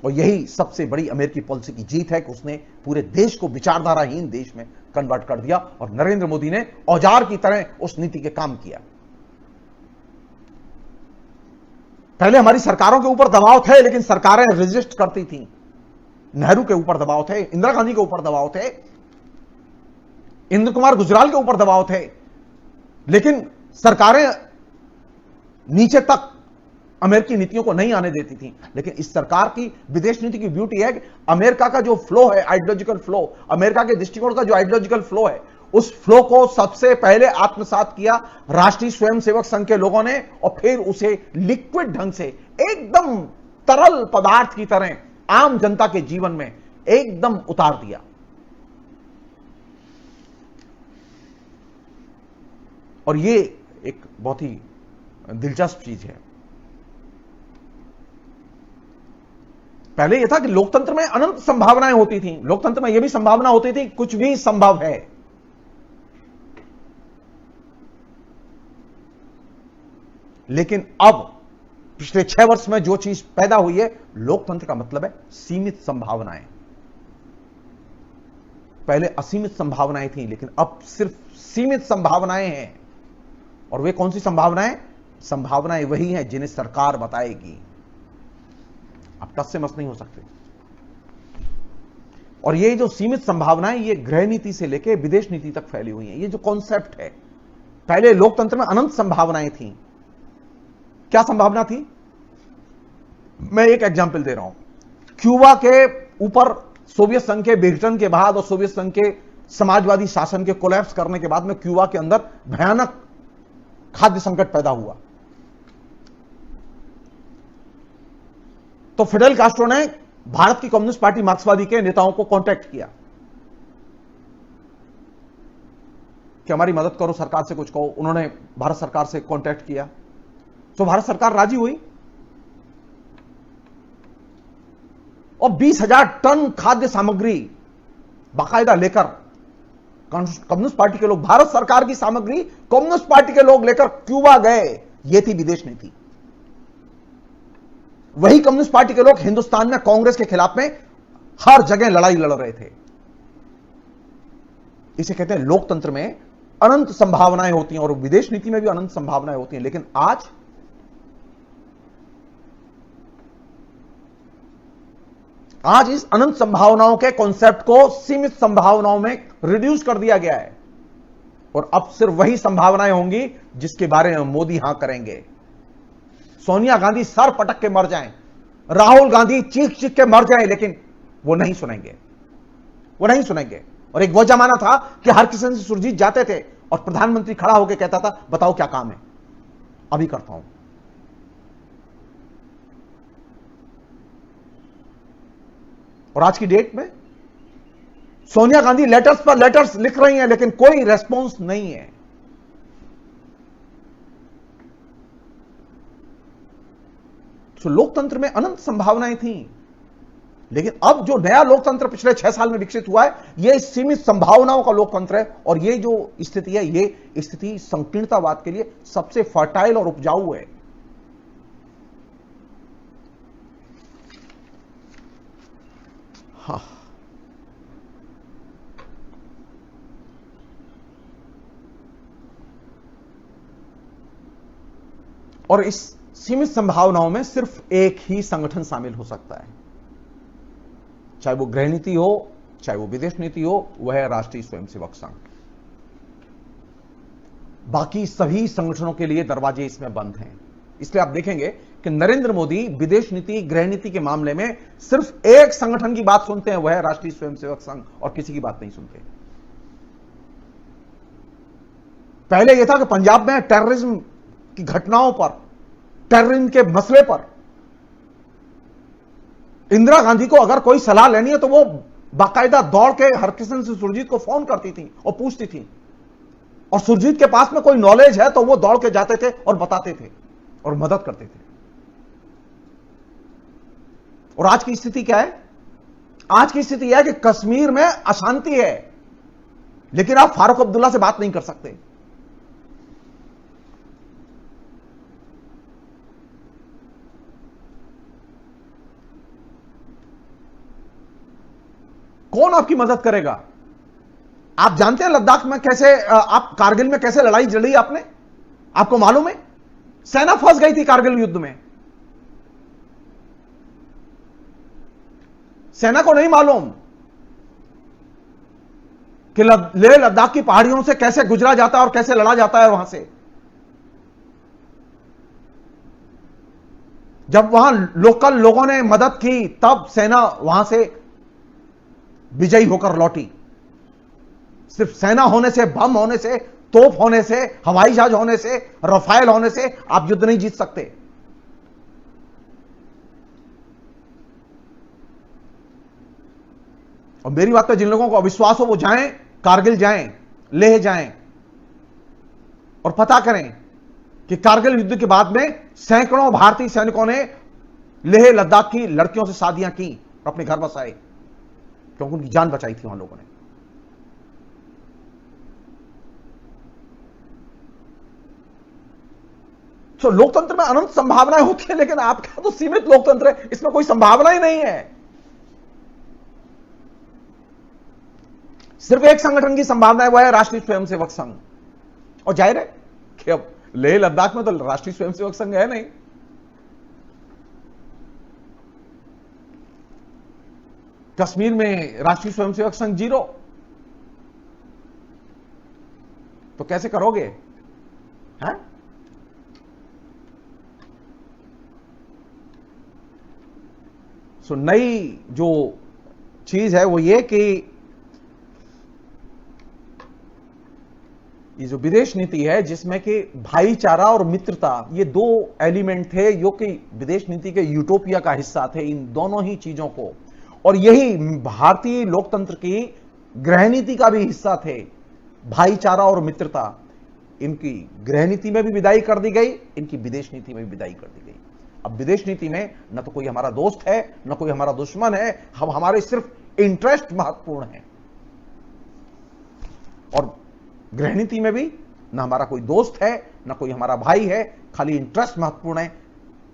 और यही सबसे बड़ी अमेरिकी पॉलिसी की जीत है कि उसने पूरे देश को विचारधाराहीन देश में कन्वर्ट कर दिया और नरेंद्र मोदी ने औजार की तरह उस नीति के काम किया। पहले हमारी सरकारों के ऊपर दबाव थे, लेकिन सरकारें रेजिस्ट करती थीं। नेहरू के ऊपर दबाव थे, इंदिरा गांधी के ऊपर दबाव थे, इंद्र कुमार गुजराल के ऊपर दबाव थे, लेकिन सरकारें नीचे तक अमेरिकी नीतियों को नहीं आने देती थी। लेकिन इस सरकार की विदेश नीति की ब्यूटी है कि अमेरिका का जो फ्लो है, आइडियोलॉजिकल फ्लो, अमेरिका के दृष्टिकोण का जो आइडियोलॉजिकल फ्लो है, उस फ्लो को सबसे पहले आत्मसात किया राष्ट्रीय स्वयंसेवक संघ के लोगों ने, और फिर उसे लिक्विड ढंग से एकदम तरल पदार्थ की तरह आम जनता के जीवन में एकदम उतार दिया। और ये एक बहुत ही दिलचस्प चीज है। पहले यह था कि लोकतंत्र में अनंत संभावनाएं होती थी, लोकतंत्र में यह भी संभावना होती थी कुछ भी संभव है। लेकिन अब पिछले 6 वर्ष में जो चीज पैदा हुई है, लोकतंत्र का मतलब है सीमित संभावनाएं। पहले असीमित संभावनाएं थी, लेकिन अब सिर्फ सीमित संभावनाएं हैं। और वे कौन सी संभावनाएं? संभावनाएं वही हैं जिन्हें सरकार बताएगी। आप टस से मस नहीं हो सकते। और ये जो सीमित संभावनाएं, ये गृह नीति से लेकर विदेश नीति तक फैली हुई हैं। ये जो कॉन्सेप्ट है, पहले लोकतंत्र में अनंत संभावनाएं थी। क्या संभावना थी? मैं एक एग्जांपल दे रहा हूं। क्यूबा के ऊपर सोवियत संघ के विघटन के बाद और सोवियत संघ के समाजवादी शासन के कोलैप्स करने के बाद में क्यूबा के अंदर भयानक खाद्य संकट पैदा हुआ। तो फिडेल कास्ट्रो ने भारत की कम्युनिस्ट पार्टी मार्क्सवादी के नेताओं को कांटेक्ट किया कि हमारी मदद करो, सरकार से कुछ कहो। उन्होंने भारत सरकार से कांटेक्ट किया, तो भारत सरकार राजी हुई और 20,000 टन खाद्य सामग्री बाकायदा लेकर कम्युनिस्ट पार्टी के लोग, भारत सरकार की सामग्री कम्युनिस्ट पार्टी के लोग लेकर क्यूबा गए। यह थी विदेश नीति। वही कम्युनिस्ट पार्टी के लोग हिंदुस्तान में कांग्रेस के खिलाफ में हर जगह लड़ाई लड़ रहे थे। इसे कहते हैं लोकतंत्र में अनंत संभावनाएं होती हैं, और विदेश नीति में भी अनंत संभावनाएं होती हैं। लेकिन आज इस अनंत संभावनाओं के कॉन्सेप्ट को सीमित संभावनाओं में रिड्यूस कर दिया गया है, और अब सिर्फ वही संभावनाएं होंगी जिसके बारे में मोदी हां करेंगे। सोनिया गांधी सर पटक के मर जाएं, राहुल गांधी चीख चीख के मर जाएं, लेकिन वो नहीं सुनेंगे, वो नहीं सुनेंगे। और एक वो जमाना था कि हरकिशन से सुरजीत जाते थे और प्रधानमंत्री खड़ा होकर कहता था बताओ क्या काम है, अभी करता हूं। और आज की डेट में सोनिया गांधी लेटर्स पर लेटर्स लिख रही हैं, लेकिन कोई रेस्पॉन्स नहीं है। तो लोकतंत्र में अनंत संभावनाएं थी, लेकिन अब जो नया लोकतंत्र पिछले 6 साल में विकसित हुआ है, यह सीमित संभावनाओं का लोकतंत्र है। और यह जो स्थिति है, यह स्थिति संकीर्णतावाद के लिए सबसे फर्टाइल और उपजाऊ है। हाँ, और इस सीमित संभावनाओं में सिर्फ एक ही संगठन शामिल हो सकता है, चाहे वो गृह नीति हो, चाहे वो विदेश नीति हो, वह है राष्ट्रीय स्वयंसेवक संघ। बाकी सभी संगठनों के लिए दरवाजे इसमें बंद हैं। इसलिए आप देखेंगे कि नरेंद्र मोदी विदेश नीति, गृह नीति के मामले में सिर्फ एक संगठन की बात सुनते हैं, वह है राष्ट्रीय स्वयंसेवक संघ, और किसी की बात नहीं सुनते। पहले यह था कि पंजाब में टेररिज्म की घटनाओं पर, टेररिज्म के मसले पर इंदिरा गांधी को अगर कोई सलाह लेनी है तो वो बाकायदा दौड़ के हरकिशन से सुरजीत को फोन करती थी और पूछती थी, और सुरजीत के पास में कोई नॉलेज है तो वो दौड़ के जाते थे और बताते थे और मदद करते थे। और आज की स्थिति क्या है? आज की स्थिति यह है कि कश्मीर में अशांति है, लेकिन आप फारूक अब्दुल्ला से बात नहीं कर सकते। कौन आपकी मदद करेगा? आप जानते हैं लद्दाख में कैसे, आप कारगिल में कैसे लड़ाई लड़ी आपने? आपको मालूम है? सेना फंस गई थी कारगिल युद्ध में। सेना को नहीं मालूम कि लेह लद्दाख की पहाड़ियों से कैसे गुजरा जाता है और कैसे लड़ा जाता है वहां से। जब वहां लोकल लोगों ने मदद की, तब सेना वहां से विजयी होकर लौटी। सिर्फ सेना होने से, बम होने से, तोप होने से, हवाई जहाज होने से, रफाल होने से आप युद्ध नहीं जीत सकते। और मेरी बात पे जिन लोगों को अविश्वास हो वो जाएं, कारगिल जाएं, लेह जाएं और पता करें कि कारगिल युद्ध के बाद में सैकड़ों भारतीय सैनिकों ने लेह लद्दाख की लड़कियों से शादियां की और अपने घर बसाए, क्योंकि उनकी जान बचाई थी वहां लोगों ने। तो लोकतंत्र में अनंत संभावनाएं होती हैं, लेकिन आपका तो सीमित लोकतंत्र है, इसमें कोई संभावना ही नहीं है। सिर्फ एक संगठन की संभावना है, वह है राष्ट्रीय स्वयंसेवक संघ। और जाहिर है कि अब लेह लद्दाख में तो राष्ट्रीय स्वयंसेवक संघ है नहीं। कश्मीर में राष्ट्रीय स्वयंसेवक संघ 0, तो कैसे करोगे? हैं? सो नई जो चीज है वो ये कि ये जो विदेश नीति है, जिसमें कि भाईचारा और मित्रता, ये 2 एलिमेंट थे जो कि विदेश नीति के यूटोपिया का हिस्सा थे। इन दोनों ही चीजों को, और यही भारतीय लोकतंत्र की गृह नीति का भी हिस्सा थे, भाईचारा और मित्रता। इनकी गृह नीति में भी विदाई कर दी गई, इनकी विदेश नीति में भी विदाई कर दी गई। अब विदेश नीति में न तो कोई हमारा दोस्त है, न कोई हमारा दुश्मन है, हमारे सिर्फ इंटरेस्ट महत्वपूर्ण है। और गृह नीति में भी न हमारा कोई दोस्त है, न कोई हमारा भाई है, खाली इंटरेस्ट महत्वपूर्ण है।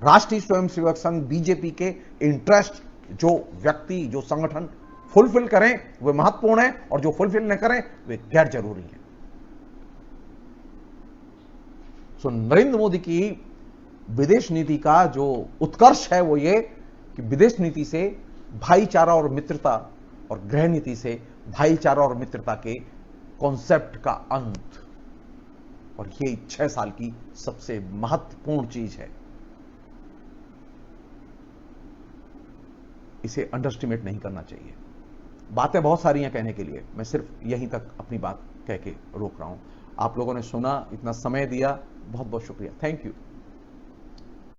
राष्ट्रीय स्वयंसेवक संघ, बीजेपी के इंटरेस्ट जो व्यक्ति, जो संगठन फुलफिल करें वे महत्वपूर्ण है, और जो फुलफिल न करें वे गैर जरूरी है। सो नरेंद्र मोदी की विदेश नीति का जो उत्कर्ष है वो ये कि विदेश नीति से भाईचारा और मित्रता, और गृह नीति से भाईचारा और मित्रता के कॉन्सेप्ट का अंत। और ये 6 साल की सबसे महत्वपूर्ण चीज है, इसे अंडरस्टिमेट नहीं करना चाहिए। बातें बहुत सारी हैं कहने के लिए, मैं सिर्फ यहीं तक अपनी बात कह के रोक रहा हूं। आप लोगों ने सुना, इतना समय दिया, बहुत बहुत शुक्रिया, थैंक यू।